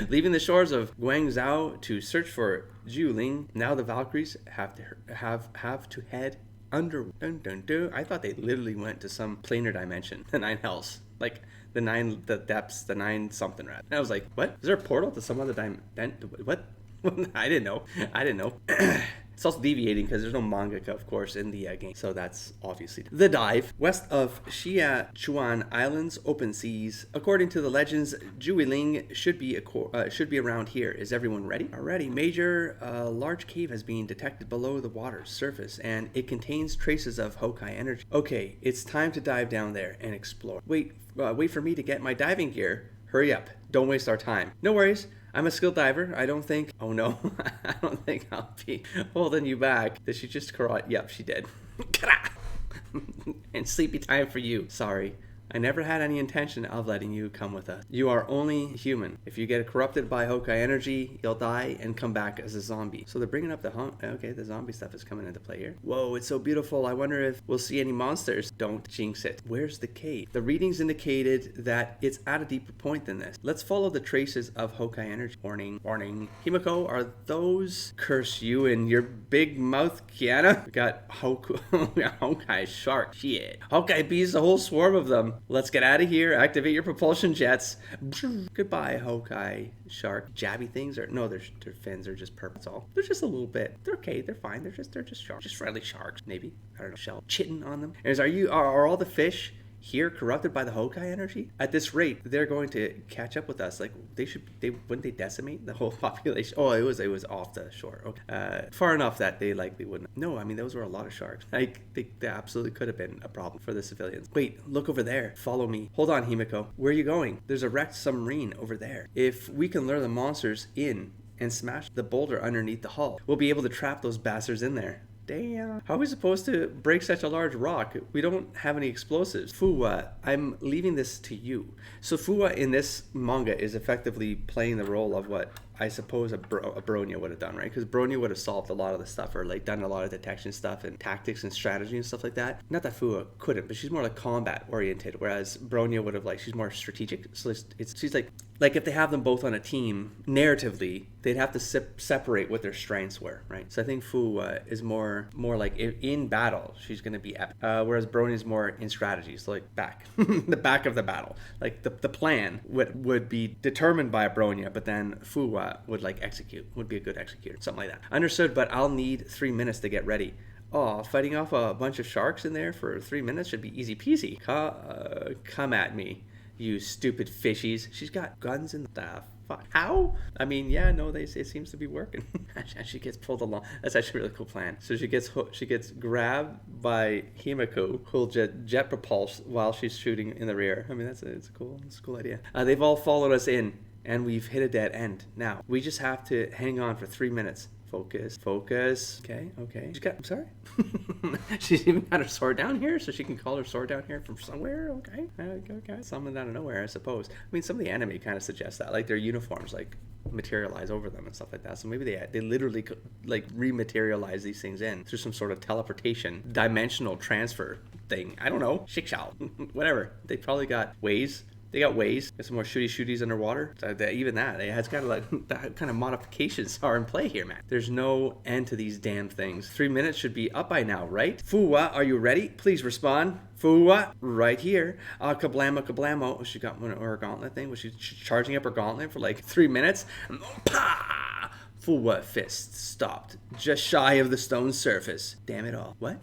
Leaving the shores of Guangzhou to search for Jiuling, now the Valkyries have to head under... I thought they literally went to some planar dimension. The 9 hells. Like, the depths, the 9 something rather. And I was like, what? Is there a portal to some other what? I didn't know. It's also deviating because there's no mangaka, of course, in the game. So that's obviously the dive. West of Xuanyuan Islands, open seas. According to the legends, Jiuling should be around here. Is everyone ready? Already. Major large cave has been detected below the water's surface, and it contains traces of Honkai energy. Okay, it's time to dive down there and explore. Wait for me to get my diving gear. Hurry up. Don't waste our time. No worries. I'm a skilled diver. I don't think... Oh, no. I don't think I'll be holding you back. Did she just karate? Yep, she did. And sleepy time for you. Sorry. I never had any intention of letting you come with us. You are only human. If you get corrupted by Honkai energy, you'll die and come back as a zombie. So they're bringing up the zombie stuff is coming into play here. Whoa, it's so beautiful. I wonder if we'll see any monsters. Don't jinx it. Where's the cave? The readings indicated that it's at a deeper point than this. Let's follow the traces of Honkai energy. Warning. Himiko, are those... Curse you and your big mouth, Kiana? We got Honkai shark. Shit. Honkai bees, a whole swarm of them. Let's get out of here. Activate your propulsion jets. Goodbye, Honkai shark. Jabby things are... No, their fins are just purple. That's all. They're just a little bit. They're okay. They're fine. They're just sharks. Just friendly sharks, maybe. I don't know. Shell chitting on them. And are all the fish here corrupted by the Honkai energy? At this rate, they're going to catch up with us. Like, wouldn't they decimate the whole population? Oh, it was off the shore. Okay. Far enough that they likely wouldn't. No, I mean, those were a lot of sharks. Like, they absolutely could have been a problem for the civilians. Wait, look over there. Follow me. Hold on, Himiko. Where are you going? There's a wrecked submarine over there. If we can lure the monsters in and smash the boulder underneath the hull, we'll be able to trap those bastards in there. Damn. How are we supposed to break such a large rock? We don't have any explosives. Fuwa, I'm leaving this to you. So Fuwa in this manga is effectively playing the role of what I suppose a Bronya would have done, right? Because Bronya would have solved a lot of the stuff, or like done a lot of detection stuff and tactics and strategy and stuff like that. Not that Fuwa couldn't, but she's more like combat oriented, whereas Bronya would have she's more strategic. So she's like if they have them both on a team, narratively, they'd have to separate what their strengths were, right? So I think Fuwa is more like in battle, she's going to be epic. Whereas Bronya is more in strategy, so like back, the back of the battle. Like the plan would be determined by a Bronya, but then Fuwa would would be a good executor, something like that. Understood, but I'll need 3 minutes to get ready. Oh, fighting off a bunch of sharks in there for 3 minutes should be easy peasy. Come at me, you stupid fishies. She's got guns in the fuck. How? I mean, yeah, no, it seems to be working. And she gets pulled along. That's actually a really cool plan. So she gets grabbed by Himiko, who'll jet propulse while she's shooting in the rear. I mean, it's a cool idea. They've all followed us in, and we've hit a dead end. Now, we just have to hang on for 3 minutes. Focus. Okay. I'm sorry. She's even got her sword down here, so she can call her sword down here from somewhere. Okay. Something out of nowhere, I suppose. I mean, some of the anime kind of suggests that, like their uniforms, like materialize over them and stuff like that. So maybe they literally could, like, rematerialize these things in through some sort of teleportation, dimensional transfer thing. I don't know. Shikshow. Whatever. They probably got ways They got ways. Got some more shooties underwater. Even that. It has got like that kind of modifications are in play here, man. There's no end to these damn things. 3 minutes should be up by now, right? Fuwa, are you ready? Please respond. Fuwa, right here. Kablamo. Oh, she got one of her gauntlet thing. Was she charging up her gauntlet for like 3 minutes? Pah! Fuwa fist stopped just shy of the stone surface. Damn it all. What?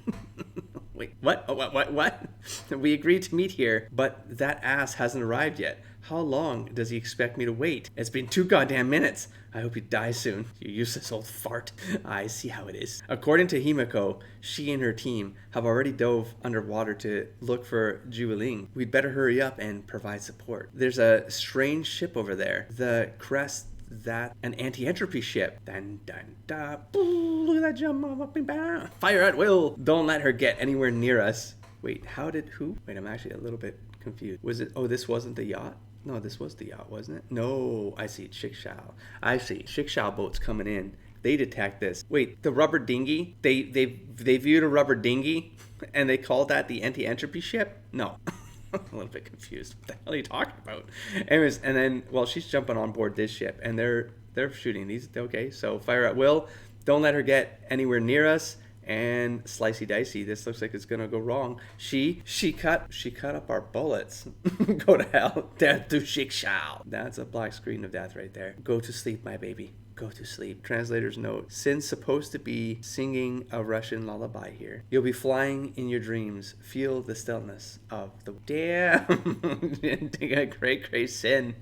Wait, what? Oh, what? We agreed to meet here, but that ass hasn't arrived yet. How long does he expect me to wait? It's been 2 goddamn minutes. I hope you die soon, you useless old fart. I see how it is. According to Himiko, she and her team have already dove underwater to look for Jueling. We'd better hurry up and provide support. There's a strange ship over there. The crest that an anti-entropy ship. Dun dun dun. Look at that jump. Fire at will. Don't let her get anywhere near us. Wait, who? Wait, I'm actually a little bit confused. Was it, oh, this wasn't the yacht? No, this was the yacht, wasn't it? No, I see Chixiao. I see Chixiao boats coming in. They detect this. Wait, the rubber dinghy? They viewed a rubber dinghy and they called that the anti-entropy ship? No. I'm a little bit confused. What the hell are you talking about? Anyways, and then, well, she's jumping on board this ship, and they're shooting these. Okay, so fire at will. Don't let her get anywhere near us. And slicey dicey. This looks like it's gonna go wrong. She cut up our bullets. Go to hell. Death to Chixiao. That's a black screen of death right there. Go to sleep, my baby. Go to sleep. Translator's note. Sin's supposed to be singing a Russian lullaby here. You'll be flying in your dreams. Feel the stillness of the... Damn! Great Sin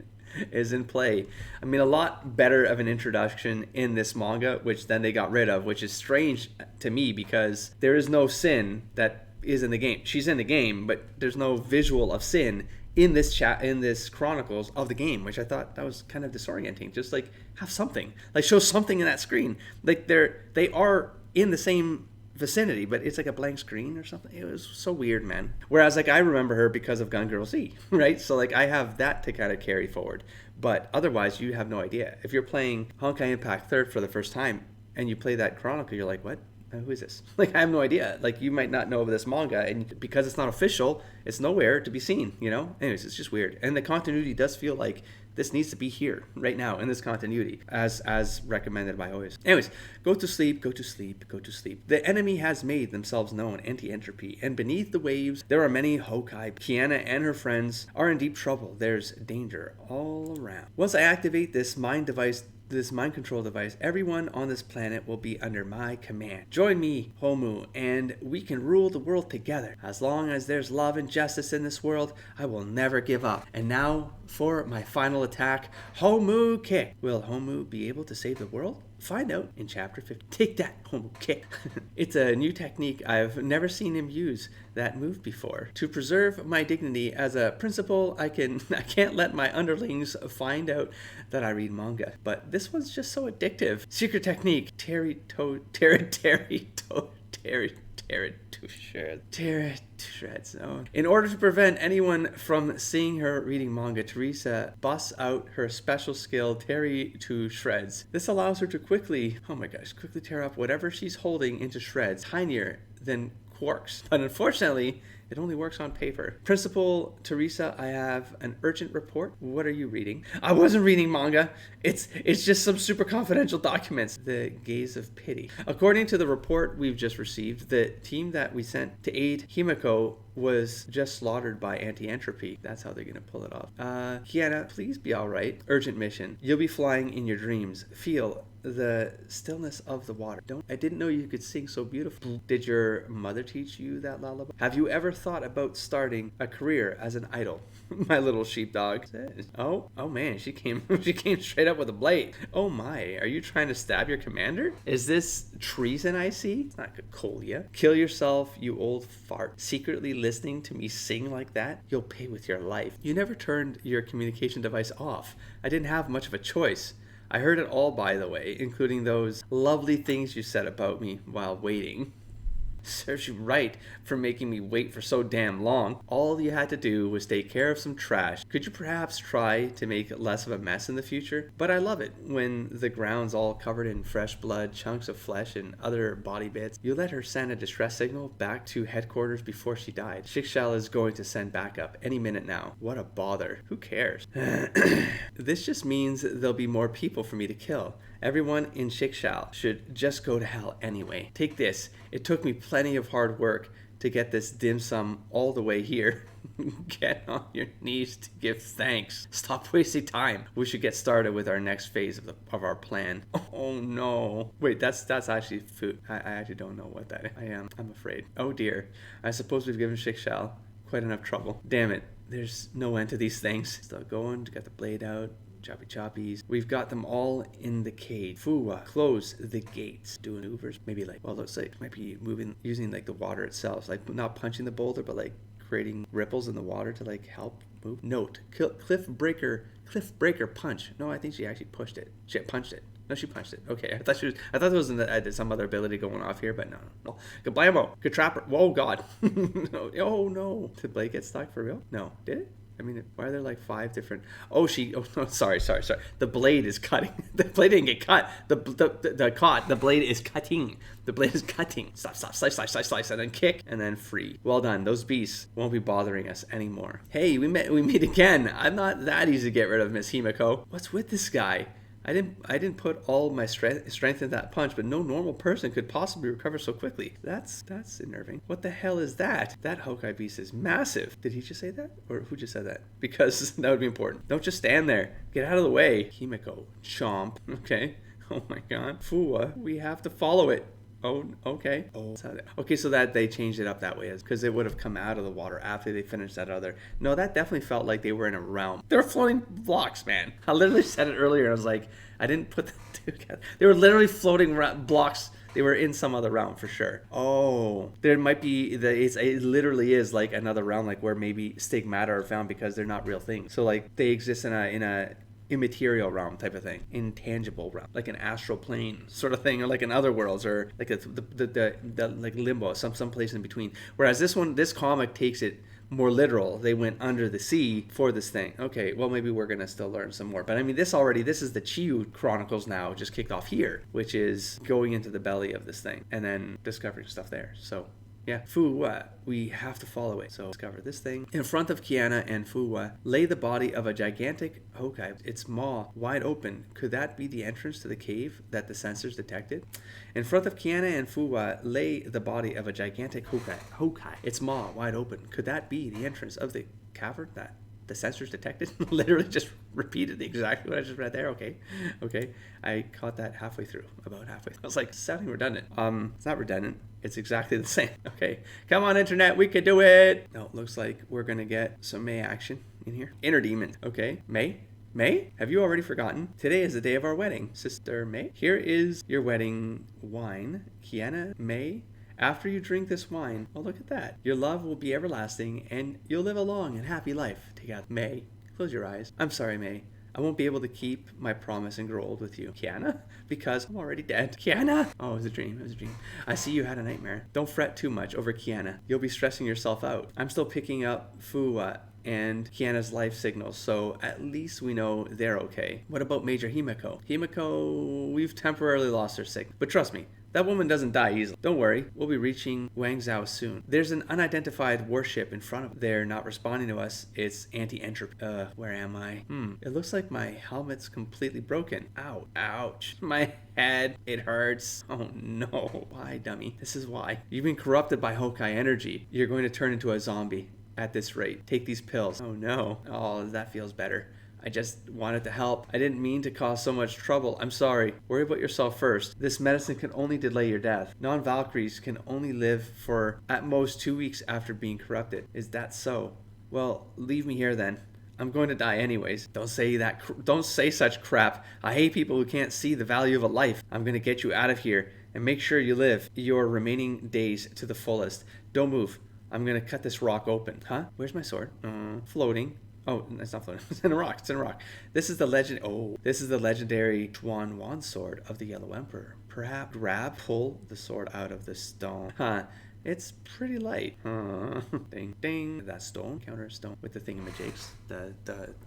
is in play. I mean, a lot better of an introduction in this manga, which then they got rid of, which is strange to me because there is no Sin that is in the game. She's in the game, but there's no visual of Sin in this Chronicles of the game, which I thought that was kind of disorienting. Just like have something, like show something in that screen. Like they are in the same vicinity, but it's like a blank screen or something. It was so weird, man. Whereas like I remember her because of Gun Girl Z, right? So like I have that to kind of carry forward. But otherwise, you have no idea. If you're playing Honkai Impact 3rd for the first time and you play that Chronicle, you're like, what? Who is this? Like, I have no idea. Like, you might not know of this manga, and because it's not official, it's nowhere to be seen, you know? Anyways, it's just weird. And the continuity does feel like this needs to be here, right now, in this continuity, as recommended by Oyas. Anyways, go to sleep, go to sleep, go to sleep. The enemy has made themselves known, anti-entropy, and beneath the waves, there are many Honkai. Kiana and her friends are in deep trouble. There's danger all around. Once I activate this mind control device, everyone on this planet will be under my command. Join me, Homu, and we can rule the world together. As long as there's love and justice in this world, I will never give up. And now, for my final attack, Homu Kick. Will Homu be able to save the world? Find out in chapter 50. Take that, Homu Kick. It's a new technique. I've never seen him use that move before. To preserve my dignity as a principal, I can't let my underlings find out that I read manga. But this one's just so addictive. Secret technique. Tear it to shreds. Oh. In order to prevent anyone from seeing her reading manga, Teresa busts out her special skill, Terry to shreds. This allows her to quickly tear up whatever she's holding into shreds, tinier than quarks. But unfortunately, it only works on paper. Principal Teresa, I have an urgent report. What are you reading? I wasn't reading manga. It's just some super confidential documents. The gaze of pity. According to the report we've just received, the team that we sent to aid Himiko was just slaughtered by anti-entropy. That's how they're gonna pull it off. Kiana, please be all right. Urgent mission. You'll be flying in your dreams. Feel the stillness of the water. I didn't know you could sing so beautifully. Did your mother teach you that lullaby? Have you ever thought about starting a career as an idol? My little sheepdog says. Oh man, she came straight up with a blade. Oh my, are you trying to stab your commander? Is this treason I see? It's not Colia. Kill yourself, you old fart. Secretly listening to me sing like that? You'll pay with your life. You never turned your communication device off. I didn't have much of a choice. I heard it all, by the way, including those lovely things you said about me while waiting. Serves you right for making me wait for so damn long. All you had to do was take care of some trash. Could you perhaps try to make less of a mess in the future? But I love it when the ground's all covered in fresh blood, chunks of flesh, and other body bits. You let her send a distress signal back to headquarters before she died. Shikshal is going to send backup any minute now. What a bother. Who cares? This just means there'll be more people for me to kill. Everyone in Shikshal should just go to hell anyway. Take this. It took me plenty of hard work to get this dim sum all the way here. Get on your knees to give thanks. Stop wasting time. We should get started with our next phase of our plan. Oh no. Wait, that's actually food. I actually don't know what that is. I'm afraid. Oh dear. I suppose we've given Shikshal quite enough trouble. Damn it. There's no end to these things. Still going to get the blade out. Choppy choppies. We've got them all in the cage. Fuwa, close the gates. Doing maneuvers. Maybe like, well, it looks like might be moving, using like the water itself. Like not punching the boulder, but like creating ripples in the water to like help move. Note, cliff breaker punch. No, I think she actually pushed it. She punched it. No, she punched it. Okay, I thought there was some other ability going off here, but no. Good blammo. Good trapper. Whoa, God. No. Oh no. Did Blade get stuck for real? No. Did it? I mean, why are there like 5 different? Oh, no, sorry. The blade is cutting. The blade didn't get cut. The blade is cutting. The blade is cutting. Stop, slice, and then kick, and then free. Well done. Those beasts won't be bothering us anymore. Hey, we meet again. I'm not that easy to get rid of, Miss Himiko. What's with this guy? I didn't put all my strength in that punch, but no normal person could possibly recover so quickly. That's unnerving. What the hell is that? That Honkai beast is massive. Did he just say that? Or who just said that? Because that would be important. Don't just stand there. Get out of the way. Himiko. Chomp. Okay. Oh my god. Fuwa. We have to follow it. Oh, okay. Okay, so that they changed it up that way, because it would have come out of the water after they finished that other. No, that definitely felt like they were in a realm. They were floating blocks, man. I literally said it earlier, and I was like, I didn't put them together. They were literally floating blocks. They were in some other realm for sure. Oh, there might be it literally is like another realm, like where maybe Stigmata are found because they're not real things. So like they exist in a immaterial realm type of thing, intangible realm, like an astral plane sort of thing, or like in other worlds, or like the like limbo, some place in between. Whereas this comic takes it more literal. They went under the sea for this thing. Okay, well maybe we're gonna still learn some more. But I mean, this is the Chiyou Chronicles now, just kicked off here, which is going into the belly of this thing and then discovering stuff there. So yeah, Fuwa, we have to follow it. So discover this thing. In front of Kiana and Fuwa lay the body of a gigantic Honkai, its maw wide open. Could that be the entrance to the cave that the sensors detected? In front of Kiana and Fuwa lay the body of a gigantic Honkai, its maw wide open. Could that be the entrance of the cavern that the sensors detected? Literally just repeated exactly what I just read there. Okay. I caught that about halfway. I was like, sounding redundant. It's not redundant. It's exactly the same. Okay. Come on, internet. We can do it. No, looks like we're going to get some May action in here. Inner demon. Okay. May? Have you already forgotten? Today is the day of our wedding, Sister May. Here is your wedding wine. Kiana, May. After you drink this wine, oh, look at that. Your love will be everlasting, and you'll live a long and happy life together. May, close your eyes. I'm sorry, May. I won't be able to keep my promise and grow old with you. Kiana? Because I'm already dead. Kiana? Oh, it was a dream. I see you had a nightmare. Don't fret too much over Kiana. You'll be stressing yourself out. I'm still picking up Fuwa and Kiana's life signals, so at least we know they're okay. What about Major Himiko? Himiko, we've temporarily lost her signal. But trust me, that woman doesn't die easily. Don't worry, we'll be reaching Wangzhou soon. There's an unidentified warship in front of them. They're not responding to us. It's anti-entropy. Where am I? It looks like my helmet's completely broken. Ow. Ouch. My head. It hurts. Oh no. Why, dummy? This is why. You've been corrupted by Honkai energy. You're going to turn into a zombie at this rate. Take these pills. Oh no. Oh, that feels better. I just wanted to help. I didn't mean to cause so much trouble. I'm sorry. Worry about yourself first. This medicine can only delay your death. Non-Valkyries can only live for at most 2 weeks after being corrupted. Is that so? Well, leave me here then. I'm going to die anyways. Don't say such crap. I hate people who can't see the value of a life. I'm going to get you out of here and make sure you live your remaining days to the fullest. Don't move. I'm going to cut this rock open. Huh? Where's my sword? Floating. Oh, it's not floating. It's in a rock. This is the legendary Xuanyuan sword of the Yellow Emperor. Perhaps pull the sword out of the stone. Huh. It's pretty light. Ding, ding. That stone, counter stone with the thingamajigs, the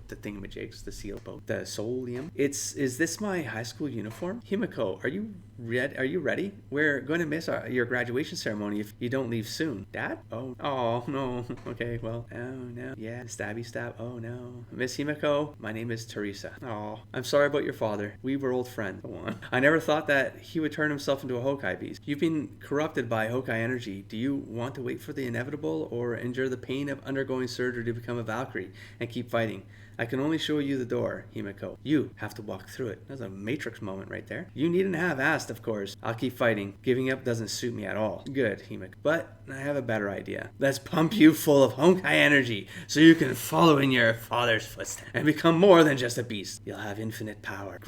thingamajigs, the seal boat, the solium. Is this my high school uniform? Himiko, are you ready? We're going to miss your graduation ceremony if you don't leave soon. Dad? Oh no. Okay, well, oh no. Yeah, stabby stab. Oh no. Miss Himiko, my name is Teresa. Oh, I'm sorry about your father. We were old friends. Go on. I never thought that he would turn himself into a Honkai beast. You've been corrupted by Honkai energy. Do you want to wait for the inevitable or endure the pain of undergoing surgery to become a Valkyrie and keep fighting? I can only show you the door, Himiko. You have to walk through it. That's a Matrix moment right there. You needn't have asked, of course. I'll keep fighting. Giving up doesn't suit me at all. Good, Himiko. But I have a better idea. Let's pump you full of Honkai energy so you can follow in your father's footsteps and become more than just a beast. You'll have infinite power.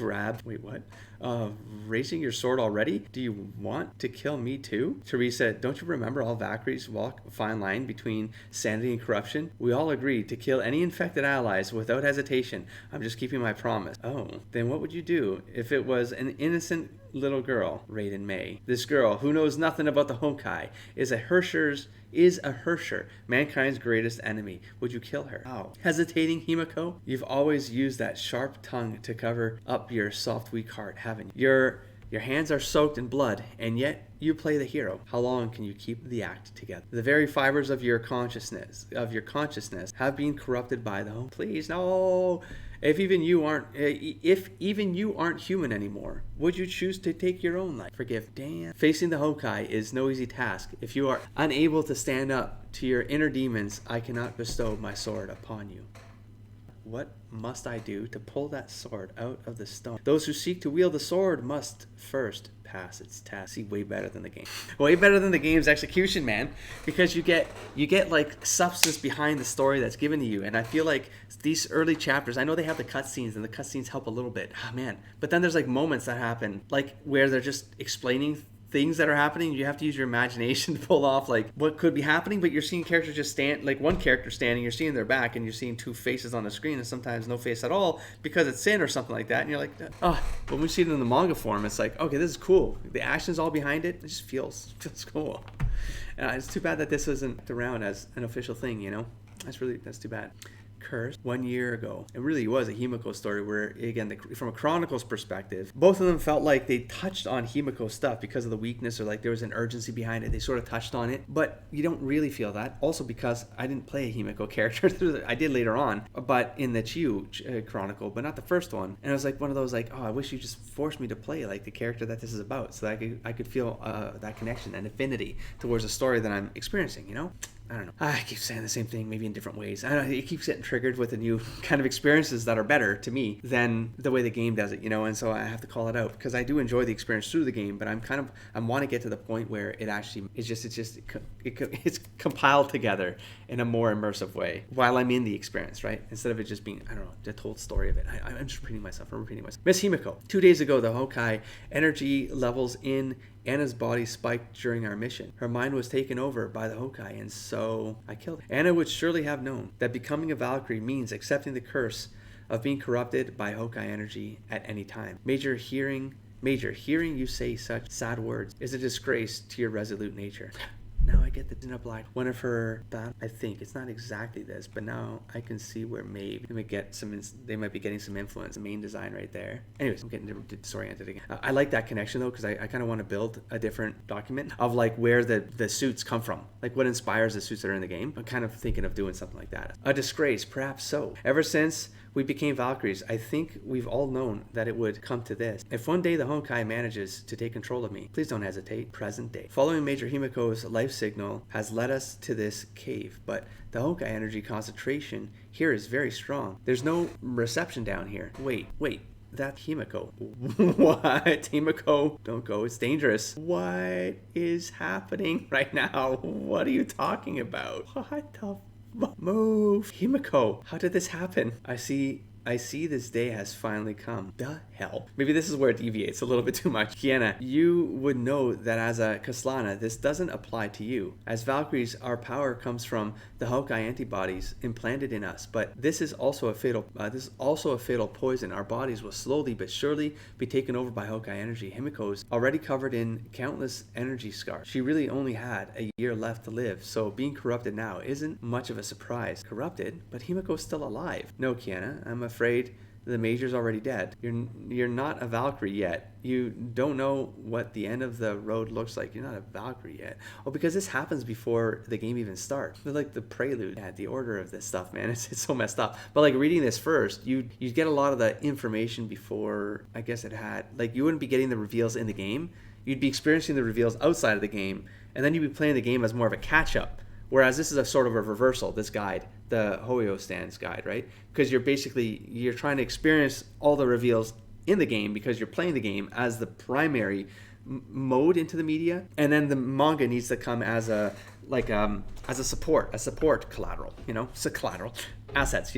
Wait, what? Raising your sword already? Do you want to kill me too? Teresa, don't you remember all Valkyries walk a fine line between sanity and corruption? We all agreed to kill any infected allies without hesitation. I'm just keeping my promise. Oh, then what would you do if it was an innocent little girl, Raiden May? This girl, who knows nothing about the Honkai, is a Hersher, mankind's greatest enemy. Would you kill her? Oh. Hesitating, Himiko? You've always used that sharp tongue to cover up your soft, weak heart, haven't you? Your hands are soaked in blood, and yet you play the hero. How long can you keep the act together? The very fibers of your consciousness have been corrupted by the home. Please, no. If even you aren't human anymore, would you choose to take your own life? Forgive. Damn. Facing the Honkai is no easy task. If you are unable to stand up to your inner demons, I cannot bestow my sword upon you. What must I do to pull that sword out of the stone? Those who seek to wield the sword must first pass its test. See, way better than the game. Way better than the game's execution, man. Because you get like substance behind the story that's given to you. And I feel like these early chapters, I know they have the cutscenes, and the cutscenes help a little bit. Oh, man. But then there's like moments that happen, like where they're just explaining things that are happening. You have to use your imagination to pull off like what could be happening, but you're seeing characters just stand, like one character standing, you're seeing their back, and you're seeing two faces on the screen, and sometimes no face at all because it's sin or something like that, and you're like, oh. When we see it in the manga form, it's like, okay, this is cool. The action's all behind it. It just feels cool. It's too bad that this isn't around as an official thing, you know? That's too bad. Curse 1 year ago. It really was a Himiko story where, again, from a Chronicles perspective, both of them felt like they touched on Himiko stuff because of the weakness, or like there was an urgency behind it. They sort of touched on it, but you don't really feel that. Also because I didn't play a Himiko character. I did later on, but in the Chiyou Chronicle, but not the first one. And it was like one of those like, oh, I wish you just forced me to play like the character that this is about, so that I could feel that connection and affinity towards the story that I'm experiencing, you know? I don't know. I keep saying the same thing, maybe in different ways. I don't know. It keeps getting triggered with the new kind of experiences that are better to me than the way the game does it, you know. And so I have to call it out because I do enjoy the experience through the game, but I want to get to the point where it actually it's compiled together in a more immersive way while I'm in the experience, right? Instead of it just being, I don't know, the told story of it. I'm just repeating myself. Miss Himiko. 2 days ago, the Honkai energy levels in Anna's body spiked during our mission. Her mind was taken over by the Honkai, and so I killed her. Anna would surely have known that becoming a Valkyrie means accepting the curse of being corrupted by Honkai energy at any time. Major, hearing you say such sad words is a disgrace to your resolute nature. Now I get the dinner black. One of her, I think it's not exactly this, but now I can see where maybe they might be getting some influence. The main design right there. Anyways, I'm getting disoriented again. I like that connection though, because I kind of want to build a different document of like where the suits come from, like what inspires the suits that are in the game. I'm kind of thinking of doing something like that. A disgrace, perhaps so. Ever since we became Valkyries, I think we've all known that it would come to this. If one day the Honkai manages to take control of me, please don't hesitate. Present day. Following Major Himiko's life signal has led us to this cave, but the Honkai energy concentration here is very strong. There's no reception down here. Wait. That's Himiko. What? Himiko, don't go. It's dangerous. What is happening right now? What are you talking about? What the Move. Himiko, how did this happen? I see I see this day has finally come. The hell? Maybe this is where it deviates a little bit too much. Kiana, you would know that as a Kaslana, this doesn't apply to you. As Valkyries, our power comes from the Honkai antibodies implanted in us, but this is also a fatal poison. Our bodies will slowly but surely be taken over by Honkai energy. Himiko's already covered in countless energy scars. She really only had a year left to live, so being corrupted now isn't much of a surprise. Corrupted? But Himiko's still alive. No, Kiana, I'm afraid the Major's already dead. You're not a Valkyrie yet. You don't know what the end of the road looks like. You're not a Valkyrie yet. Oh, because this happens before the game even starts. They're like the prelude. Yeah, the order of this stuff, man. It's so messed up. But like reading this first, you get a lot of the information before, I guess it had, like you wouldn't be getting the reveals in the game. You'd be experiencing the reveals outside of the game, and then you'd be playing the game as more of a catch-up. Whereas this is a sort of a reversal, this guide, the Hoyo Stands guide, right? Because you're trying to experience all the reveals in the game because you're playing the game as the primary mode into the media, and then the manga needs to come as a support collateral, collateral assets,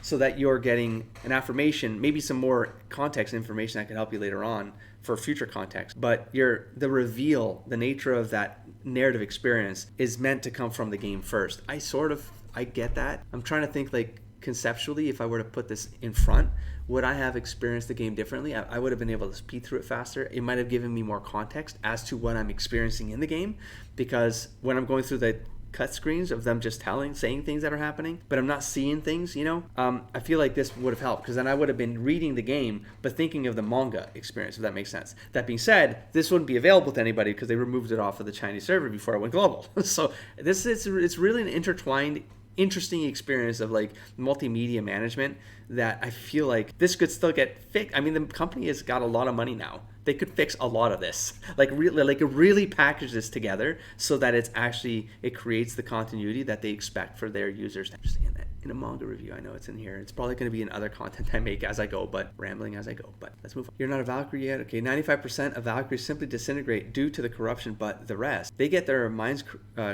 so that you're getting an affirmation, maybe some more context information that can help you later on for future context. But the reveal, the nature of that narrative experience is meant to come from the game first. I get that. I'm trying to think like conceptually, if I were to put this in front, would I have experienced the game differently? I would have been able to speed through it faster. It might have given me more context as to what I'm experiencing in the game, because when I'm going through the cut screens of them just saying things that are happening, but I'm not seeing things, I feel like this would have helped, because then I would have been reading the game but thinking of the manga experience, if that makes sense. That being said, this wouldn't be available to anybody because they removed it off of the Chinese server before it went global. So it's really an intertwined, interesting experience of like multimedia management that I feel like this could still get fixed. I mean, the company has got a lot of money now. They could fix a lot of this, really package this together so that it creates the continuity that they expect for their users. I'm just saying that in a manga review. I know it's in here. It's probably going to be in other content I make as I go, but rambling as I go. But let's move on. You're not a Valkyrie yet? Okay, 95% of Valkyries simply disintegrate due to the corruption, but the rest, they get their minds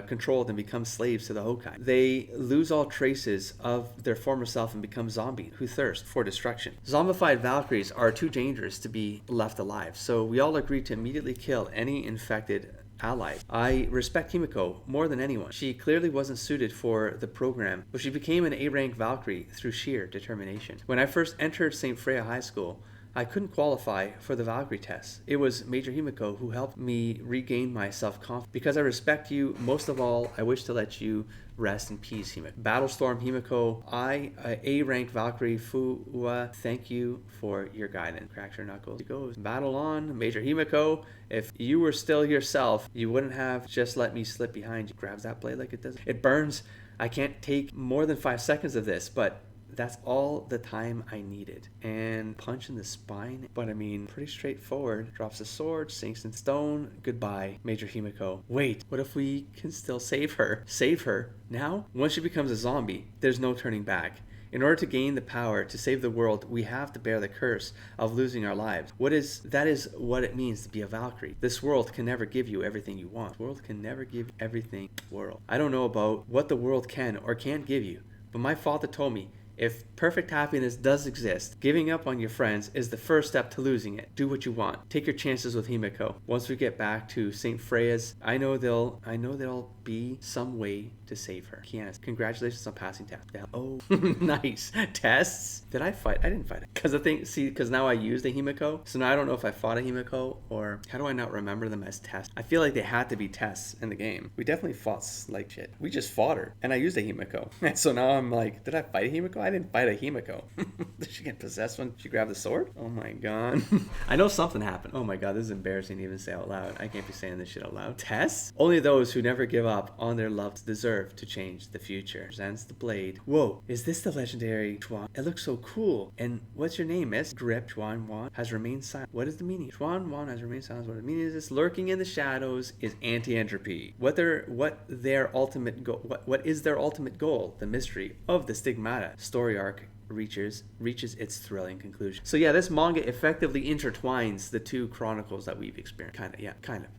controlled and become slaves to the Honkai. They lose all traces of their former self and become zombies who thirst for destruction. Zombified Valkyries are too dangerous to be left alive, so we all agreed to immediately kill any infected ally. I respect Himiko more than anyone. She clearly wasn't suited for the program, but she became an A-rank Valkyrie through sheer determination. When I first entered St. Freya High School, I couldn't qualify for the Valkyrie test. It was Major Himiko who helped me regain my self-confidence. Because I respect you most of all, I wish to let you rest in peace, Himiko. Battlestorm Himiko, A-rank Valkyrie Fuwa, thank you for your guidance. Cracks her knuckles. It goes. Battle on, Major Himiko. If you were still yourself, you wouldn't have just let me slip behind you. Grabs that blade like it does. It burns. I can't take more than 5 seconds of this, but that's all the time I needed. And punch in the spine. But I mean, pretty straightforward. Drops the sword, sinks in stone. Goodbye, Major Himiko. Wait, what if we can still save her? Save her? Now? Once she becomes a zombie, there's no turning back. In order to gain the power to save the world, we have to bear the curse of losing our lives. That is what it means to be a Valkyrie. This world can never give you everything you want. The world can never give everything. World. I don't know about what the world can or can't give you, but my father told me, if perfect happiness does exist, giving up on your friends is the first step to losing it. Do what you want. Take your chances with Himiko. Once we get back to St. Freya's, I know there'll be some way to save her. Kiana, congratulations on passing test. Oh, nice. Tests? Did I fight? I didn't fight it. Because now I used a Himiko. So now I don't know if I fought a Himiko or how do I not remember them as tests? I feel like they had to be tests in the game. We definitely fought like shit. We just fought her and I used a Himiko. And so now I'm like, did I fight a Himiko? I didn't fight a Himiko. Did she get possessed when she grabbed the sword? Oh my god. I know something happened. Oh my god, this is embarrassing to even say out loud. I can't be saying this shit out loud. Tests? Only those who never give up on their love deserve to change the future. Presents the blade. Whoa, is this the legendary Xuanyuan? It looks so cool. And what's your name, miss? Grip Xuanyuan has remained silent. What is the meaning? Xuanyuan has remained silent. What the meaning is this? Lurking in the shadows is anti-entropy. What is their ultimate goal? The mystery of the Stigmata story arc reaches its thrilling conclusion. So yeah, this manga effectively intertwines the two Chronicles that we've experienced. Kind of.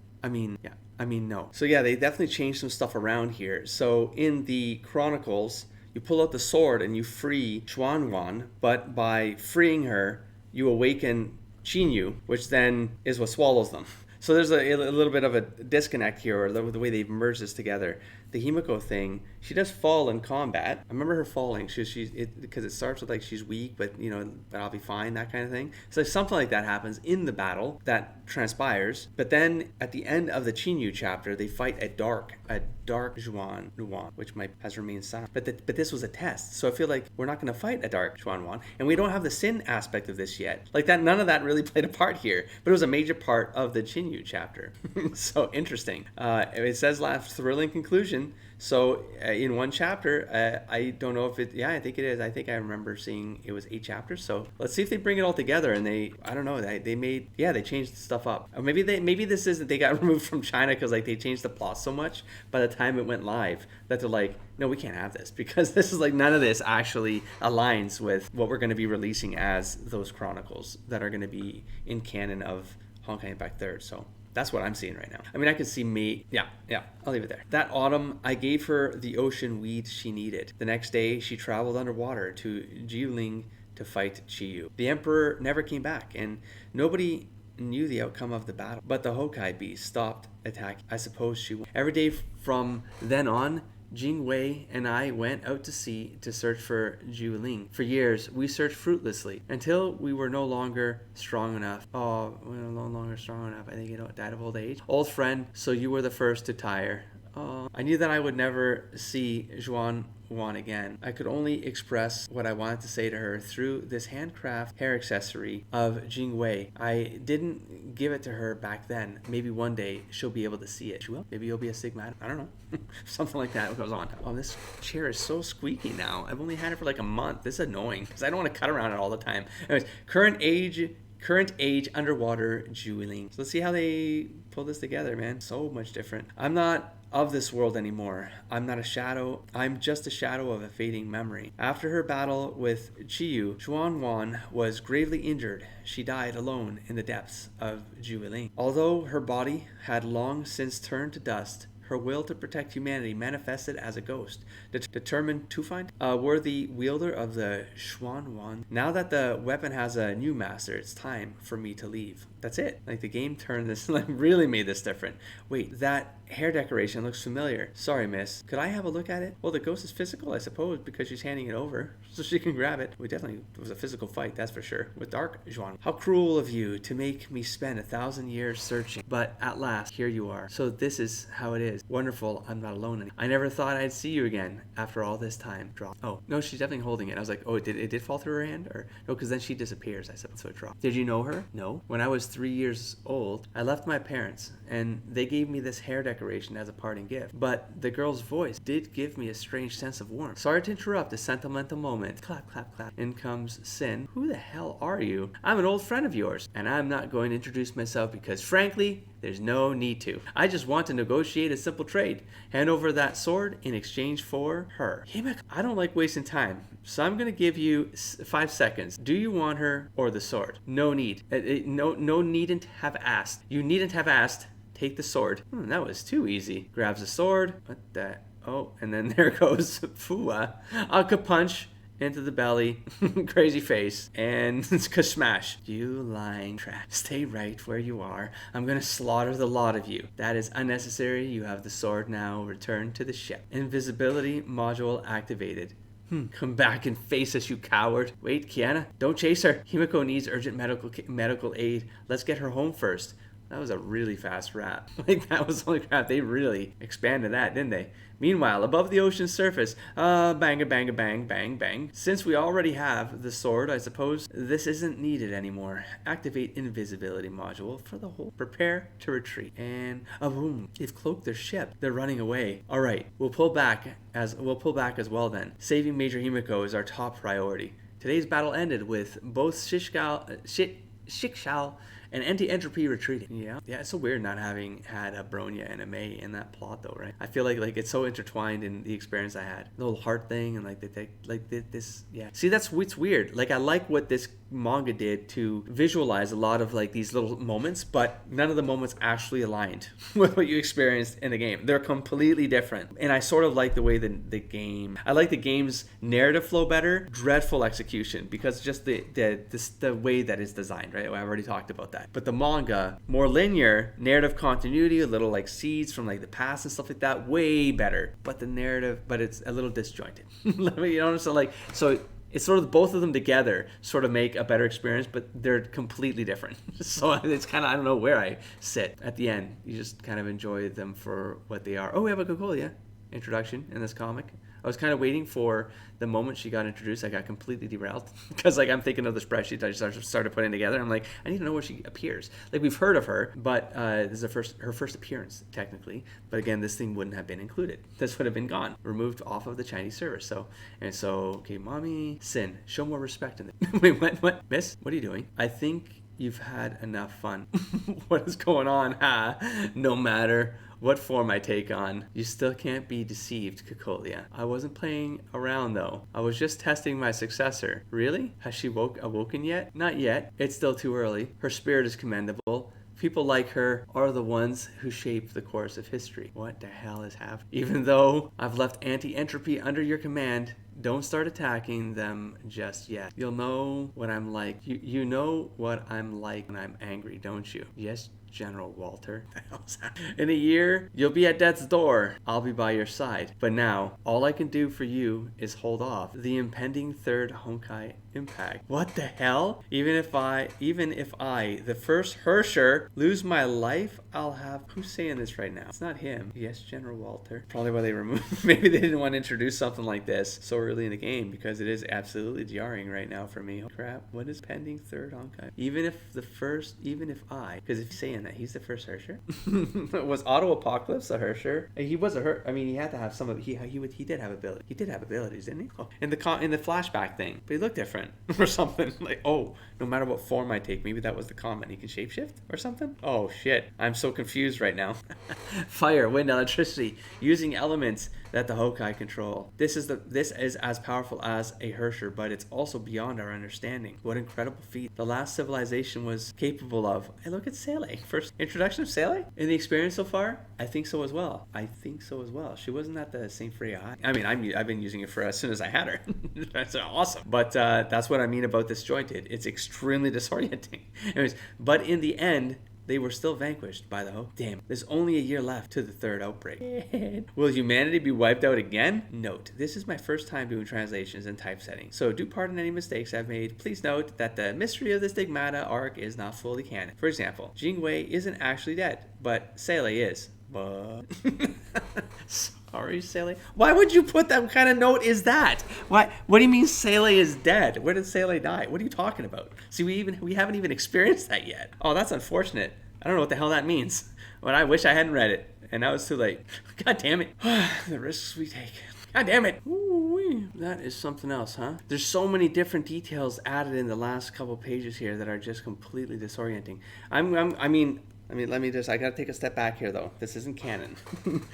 No. So yeah, they definitely changed some stuff around here. So in the Chronicles, you pull out the sword and you free Xuanyuan, but by freeing her, you awaken Chiyou, which then is what swallows them. So there's a little bit of a disconnect here, or the way they've merged this together. The Himiko thing, she does fall in combat. I remember her falling. Because it starts with like she's weak, but but I'll be fine, that kind of thing. So something like that happens in the battle that transpires. But then at the end of the Chiyou chapter, they fight a dark Xuanyuan, which has remained silent. But this was a test, so I feel like we're not going to fight a dark Xuanyuan, and we don't have the sin aspect of this yet. Like that, none of that really played a part here, but it was a major part of the Chiyou chapter. So interesting. It says last thrilling conclusion. So in one chapter, I don't know if it. Yeah, I think it is. I think I remember seeing it was 8 chapters. So let's see if they bring it all together. And I don't know. They changed stuff up. Or maybe this isn't. They got removed from China because like they changed the plot so much by the time it went live that they're like, no, we can't have this, because this is like none of this actually aligns with what we're going to be releasing as those chronicles that are going to be in canon of Honkai Impact 3rd. So that's what I'm seeing right now. I mean, I could see me. Yeah, I'll leave it there. That autumn, I gave her the ocean weed she needed. The next day, she traveled underwater to Jiuling to fight Chiyou. The emperor never came back, and nobody knew the outcome of the battle. But the Honkai beast stopped attacking. I suppose she won. Every day from then on, Jingwei and I went out to sea to search for Jiuling. For years, we searched fruitlessly until we were no longer strong enough. Oh, we were no longer strong enough. I think you died of old age. Old friend, so you were the first to tire. Oh, I knew that I would never see Xuanyuan again. I could only express what I wanted to say to her through this handcraft hair accessory of Jingwei. I didn't give it to her back then. Maybe one day she'll be able to see it. She will. Maybe you'll be a Stigmata. I don't know. Something like that goes on. Oh, this chair is so squeaky now. I've only had it for like a month. This is annoying because I don't want to cut around it all the time. Anyways, current age underwater Jiuling. So let's see how they pull this together, man. So much different. I'm not of this world anymore. I'm not a shadow. I'm just a shadow of a fading memory. After her battle with Chiyou, Xuanyuan was gravely injured. She died alone in the depths of Jiuling. Although her body had long since turned to dust, her will to protect humanity manifested as a ghost, determined to find a worthy wielder of the Xuanyuan. Now that the weapon has a new master, it's time for me to leave. That's it. Like the game turned this, like really made this different. Wait, that hair decoration looks familiar. Sorry, miss. Could I have a look at it? Well, the ghost is physical, I suppose, because she's handing it over, so she can grab it. It was a physical fight, that's for sure, with Dark Xuan. How cruel of you to make me spend 1,000 years searching. But at last, here you are. So this is how it is. Wonderful, I'm not alone anymore. I never thought I'd see you again after all this time. Drop. Oh, no, she's definitely holding it. I was like, oh, it did fall through her hand? Or no, because then she disappears, I suppose, so it dropped. Did you know her? No. When I was 3 years old, I left my parents, and they gave me this hair decoration as a parting gift. But the girl's voice did give me a strange sense of warmth. Sorry to interrupt a sentimental moment. Clap, clap, clap. In comes Sin. Who the hell are you? I'm an old friend of yours, and I'm not going to introduce myself because, frankly, there's no need to. I just want to negotiate a simple trade. Hand over that sword in exchange for her. Himiko, I don't like wasting time, so I'm going to give you 5 seconds. Do you want her or the sword? No need. No needn't have asked. You needn't have asked. Take the sword. That was too easy. Grabs the sword. What the? Oh, and then there goes Fua. Aka punch into the belly. Crazy face. And smash. You lying trap. Stay right where you are. I'm gonna slaughter the lot of you. That is unnecessary. You have the sword now. Return to the ship. Invisibility module activated. Come back and face us, you coward. Wait, Kiana, don't chase her. Himiko needs urgent medical aid. Let's get her home first. That was a really fast rap. Like, that was holy crap. They really expanded that, didn't they? Meanwhile, above the ocean's surface, bang, bang, bang, bang, bang. Since we already have the sword, I suppose this isn't needed anymore. Activate invisibility module for the whole. Prepare to retreat. And boom. They've cloaked their ship. They're running away. All right, we'll pull back as well then. Saving Major Himiko is our top priority. Today's battle ended with both Shikshal and anti-entropy retreating. Yeah, it's so weird not having had a Bronya and a Mei in that plot though, right? I feel like it's so intertwined in the experience I had, the little heart thing, and like this. Yeah, see, that's what's weird. Like, I like what this manga did to visualize a lot of like these little moments, but none of the moments actually aligned with what you experienced in the game. They're completely different, and I sort of like the way I like the game's narrative flow better. Dreadful execution because just the way that it's designed, right? I've already talked about that. But the manga, more linear, narrative continuity, a little like seeds from like the past and stuff like that, way better. But the narrative, but it's a little disjointed. You know, so it's sort of both of them together sort of make a better experience, but they're completely different. So it's kind of, I don't know where I sit at the end. You just kind of enjoy them for what they are. Oh, we have a Coca-Cola introduction in this comic. I was kind of waiting for the moment she got introduced. I got completely derailed because like I'm thinking of the spreadsheet I just started putting together. I'm like, I need to know where she appears. Like, we've heard of her, but this is her first appearance technically. But again, this thing wouldn't have been included. This would have been gone, removed off of the Chinese server. So okay, mommy, Sin, show more respect in it. Wait, what, miss? What are you doing? I think you've had enough fun. What is going on? No matter what form I take on, you still can't be deceived, Cocolia. I wasn't playing around though. I was just testing my successor. Really? Has she awoken yet? Not yet. It's still too early. Her spirit is commendable. People like her are the ones who shape the course of history. What the hell is happening? Even though I've left anti-entropy under your command, don't start attacking them just yet. You'll know what I'm like. You know what I'm like when I'm angry, don't you? Yes, General Walter. In a year, you'll be at death's door. I'll be by your side. But now, all I can do for you is hold off the impending third Honkai impact. What the hell? Even if I, the first Hersher, lose my life, I'll have... Who's saying this right now? It's not him. Yes, General Walter. Probably why they removed... Maybe they didn't want to introduce something like this so early in the game, because it is absolutely jarring right now for me. Oh, crap. What is pending third Honkai? Even if I... Because if he's saying that, he's the first Hersher. Was Auto Apocalypse a Hersher? He was a Hersher. I mean, he had to have some of... He did have ability. He did have abilities, didn't he? Oh, in the flashback thing. But he looked different. Or something. Like, oh, no matter what form I take, maybe that was the comment. He can shapeshift or something? Oh, shit. I'm so confused right now. Fire, wind, electricity. Using elements that the Honkai control. This is as powerful as a Hersher, but it's also beyond our understanding. What incredible feat the last civilization was capable of. Hey, look at Sele. First introduction of Sele in the experience so far? I think so as well. She wasn't at the St. Freya High. I mean, I've been using it for as soon as I had her. That's awesome. But that's what I mean about disjointed. It's extremely disorienting. Anyways, but in the end, they were still vanquished by the hope. Damn, there's only a year left to the third outbreak. Will humanity be wiped out again? Note, this is my first time doing translations and typesetting, so do pardon any mistakes I've made. Please note that the mystery of the Stigmata arc is not fully canon. For example, Jingwei isn't actually dead, but Sele is. But... Sorry, Sele. Why would you put that kind of note is that? Why? What do you mean Sele is dead? Where did Sele die? What are you talking about? See, we haven't even experienced that yet. Oh, that's unfortunate. I don't know what the hell that means. But I wish I hadn't read it. And now it's too late. God damn it. The risks we take. God damn it. Ooh-wee. That is something else, huh? There's so many different details added in the last couple pages here that are just completely disorienting. I gotta take a step back here though. This isn't canon.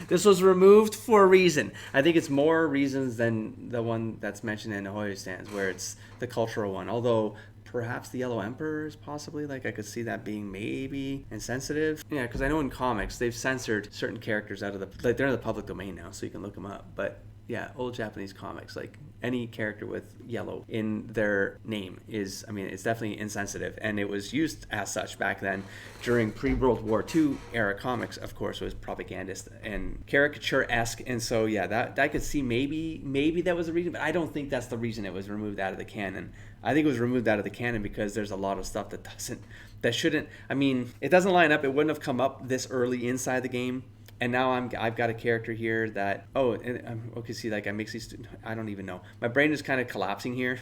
This was removed for a reason. I think it's more reasons than the one that's mentioned in Ahoy Stands, where it's the cultural one. Although, perhaps the Yellow Emperor is possibly, like, I could see that being maybe insensitive. Yeah, because I know in comics, they've censored certain characters out of like, they're in the public domain now, so you can look them up. But yeah, old Japanese comics, like any character with yellow in their name is, I mean, it's definitely insensitive, and it was used as such back then during pre-World War II era comics. Of course, it was propagandist and caricature-esque, and so yeah, that I could see maybe that was the reason, but I don't think that's the reason it was removed out of the canon. I think it was removed out of the canon because there's a lot of stuff that shouldn't, I mean, it doesn't line up. It wouldn't have come up this early inside the game. And now I've got a character here that, okay, see, like, I mix these, I don't even know. My brain is kind of collapsing here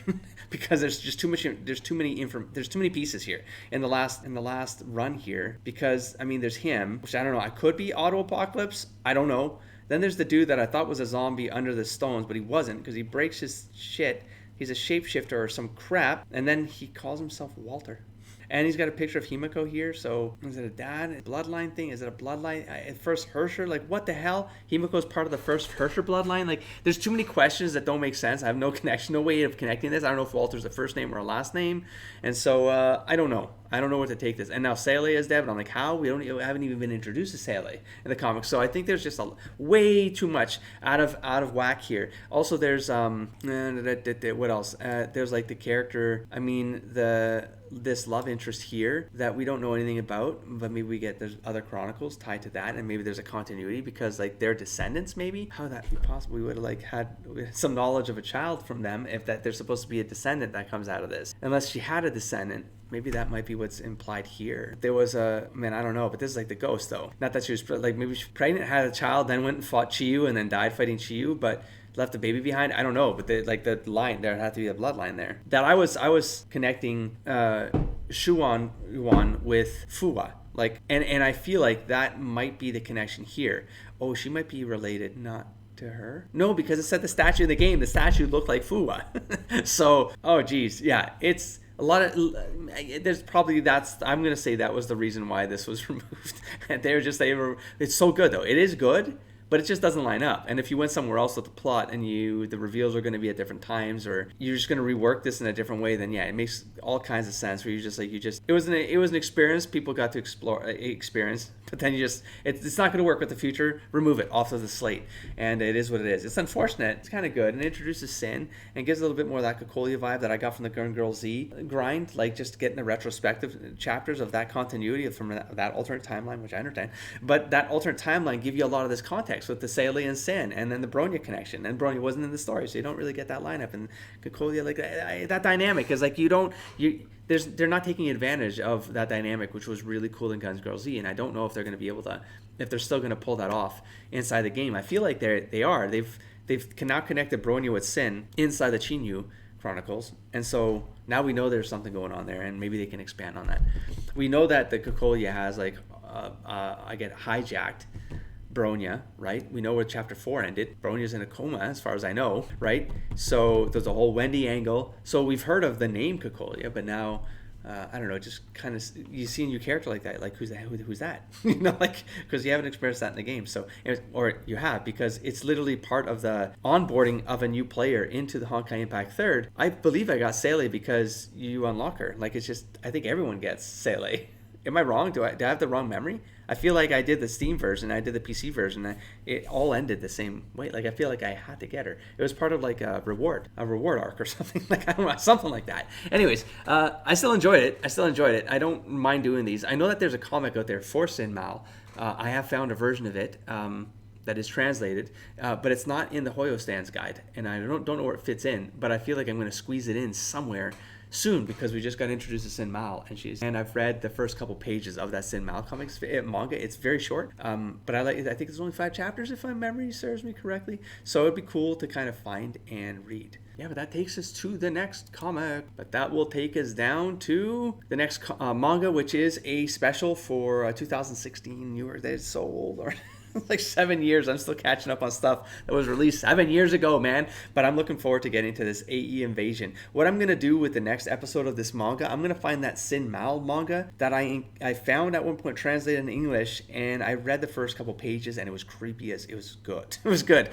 because there's too many pieces here in the last run here, because, I mean, there's him, which I don't know, I could be Auto Apocalypse, I don't know. Then there's the dude that I thought was a zombie under the stones, but he wasn't, because he breaks his shit. He's a shapeshifter or some crap, and then he calls himself Walter. And he's got a picture of Himiko here. So is it a dad bloodline thing? Is it a bloodline? First Herrscher? Like, what the hell? Himiko's part of the first Herrscher bloodline? Like, there's too many questions that don't make sense. I have no connection, no way of connecting this. I don't know if Walter's a first name or a last name. And so I don't know. I don't know what to take this. And now Sele is dead, but I'm like, how? We haven't even been introduced to Sele in the comics. So I think there's just way too much out of whack here. Also, there's what else? There's like the character. I mean, this love interest here that we don't know anything about, but maybe there's other chronicles tied to that, and maybe there's a continuity because like they're descendants. Maybe how that be possible? We would have like had some knowledge of a child from them if that they're supposed to be a descendant that comes out of this, unless she had a descendant. Maybe that might be what's implied here. There was I don't know, but this is like the ghost though. Not that she was like, maybe she was pregnant, had a child, then went and fought Chiyou and then died fighting Chiyou, but left a baby behind. I don't know, but the line there had to be a bloodline there. That I was connecting Xuanyuan with Fuwa. Like, and I feel like that might be the connection here. Oh, she might be related, not to her? No, because it said the statue in the game. The statue looked like Fuwa. So, oh geez, yeah, it's a lot of, there's probably, I'm going to say that was the reason why this was removed. And it's so good though. It is good, but it just doesn't line up. And if you went somewhere else with the plot and the reveals are going to be at different times, or you're just going to rework this in a different way, then yeah, it makes all kinds of sense. Where it was an experience people got to experience, but then it's not going to work with the future. Remove it off of the slate, and it is what it is. It's unfortunate. It's kind of good, and it introduces Sin and gives a little bit more of that Cocolia vibe that I got from the Girl Z grind, like just getting the retrospective chapters of that continuity from that alternate timeline, which I understand, but that alternate timeline give you a lot of this context with the Sele and Sin, and then the Bronya connection. And Bronya wasn't in the story, so you don't really get that lineup. And Cocolia, like that dynamic is like they're not taking advantage of that dynamic, which was really cool in Guns Girl Z. And I don't know if they're going to be able to, if they're still going to pull that off inside the game. I feel like they are. They've now connected Bronya with Sin inside the Chiyou Chronicles, and so now we know there's something going on there, and maybe they can expand on that. We know that the Cocolia has I get hijacked Bronya, right? We know where chapter 4 ended. Bronya's in a coma, as far as I know, right? So there's a whole Wendy angle. So we've heard of the name Cocolia, but now, I don't know, just kind of, you see a new character like that, like who's that? Like, because you haven't experienced that in the game. So, or you have, because it's literally part of the onboarding of a new player into the Honkai Impact 3rd. I believe I got Sele because you unlock her. Like, it's just, I think everyone gets Sele. Am I wrong? Do I have the wrong memory? I feel like I did the Steam version, I did the PC version, it all ended the same way. Like, I feel like I had to get her. It was part of like a reward arc or something. Like, I don't know, something like that. Anyways, I still enjoyed it. I don't mind doing these. I know that there's a comic out there for Sin Mal. I have found a version of it that is translated, but it's not in the Hoyo Stands guide, and I don't know where it fits in, but I feel like I'm going to squeeze it in somewhere soon, because we just got introduced to Sin Mal, and I've read the first couple pages of that Sin Mal manga. It's very short, but I think it's only 5 chapters if my memory serves me correctly. So it'd be cool to kind of find and read. Yeah, but that takes us to the next comic. But that will take us down to the next manga, which is a special for 2016. That is so old, or like 7 years. I'm still catching up on stuff that was released 7 years ago, man. But I'm looking forward to getting to this AE Invasion. What I'm going to do with the next episode of this manga, I'm going to find that Sin Mal manga that I found at one point translated in English, and I read the first couple pages, and it was creepy as it was good. It was good.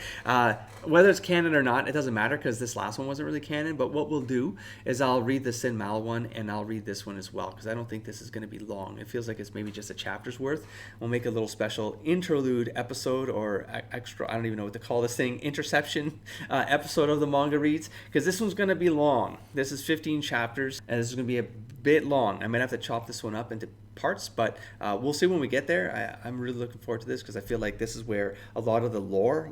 Whether it's canon or not, it doesn't matter, because this last one wasn't really canon. But what we'll do is I'll read the Sin Mal one, and I'll read this one as well, because I don't think this is going to be long. It feels like it's maybe just a chapter's worth. We'll make a little special interlude episode, or extra, I don't even know what to call this thing, interception episode of the manga reads, because this one's going to be long. This is 15 chapters, and this is going to be a bit long. I might have to chop this one up into parts, but we'll see when we get there. I'm really looking forward to this, because I feel like this is where a lot of the lore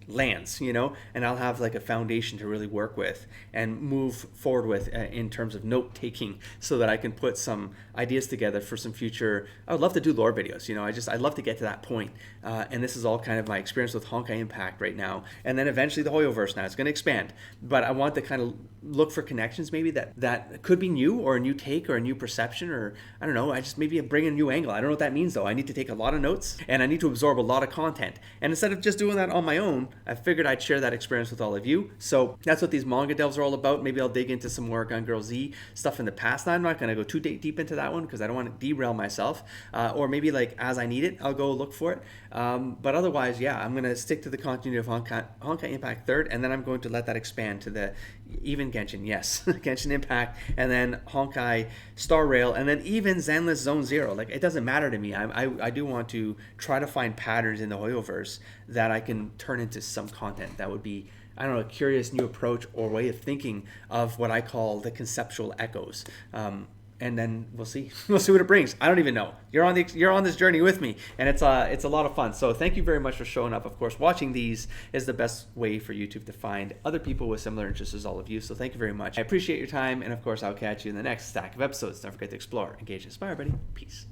lands, and I'll have like a foundation to really work with and move forward with in terms of note taking, so that I can put some ideas together for some future. I would love to do lore videos, I'd love to get to that point, and this is all kind of my experience with Honkai Impact right now, and then eventually the Hoyoverse. Now it's going to expand, but I want to kind of look for connections maybe that could be new, or a new take, or a new perception, or I don't know, I just maybe bring a new angle. I don't know what that means though. I need to take a lot of notes, and I need to absorb a lot of content, and instead of just doing that on my own, I figured I'd share that experience with all of you. So that's what these manga delves are all about. Maybe I'll dig into some more Gun Girl Z stuff in the past. Now, I'm not going to go too deep into that one because I don't want to derail myself. Or maybe like as I need it, I'll go look for it. But otherwise, yeah, I'm going to stick to the continuity of Honkai Impact 3rd, and then I'm going to let that expand to the even Genshin, yes, Genshin Impact, and then Honkai Star Rail, and then even Zenless Zone Zero. Like, it doesn't matter to me. I do want to try to find patterns in the Hoyoverse that I can turn into some content that would be, I don't know, a curious new approach or way of thinking of what I call the conceptual echoes. And then we'll see. We'll see what it brings. I don't even know. You're on this journey with me, and it's a lot of fun. So thank you very much for showing up. Of course, watching these is the best way for YouTube to find other people with similar interests as all of you. So thank you very much. I appreciate your time, and of course, I'll catch you in the next stack of episodes. Don't forget to explore, engage, and inspire, buddy. Peace.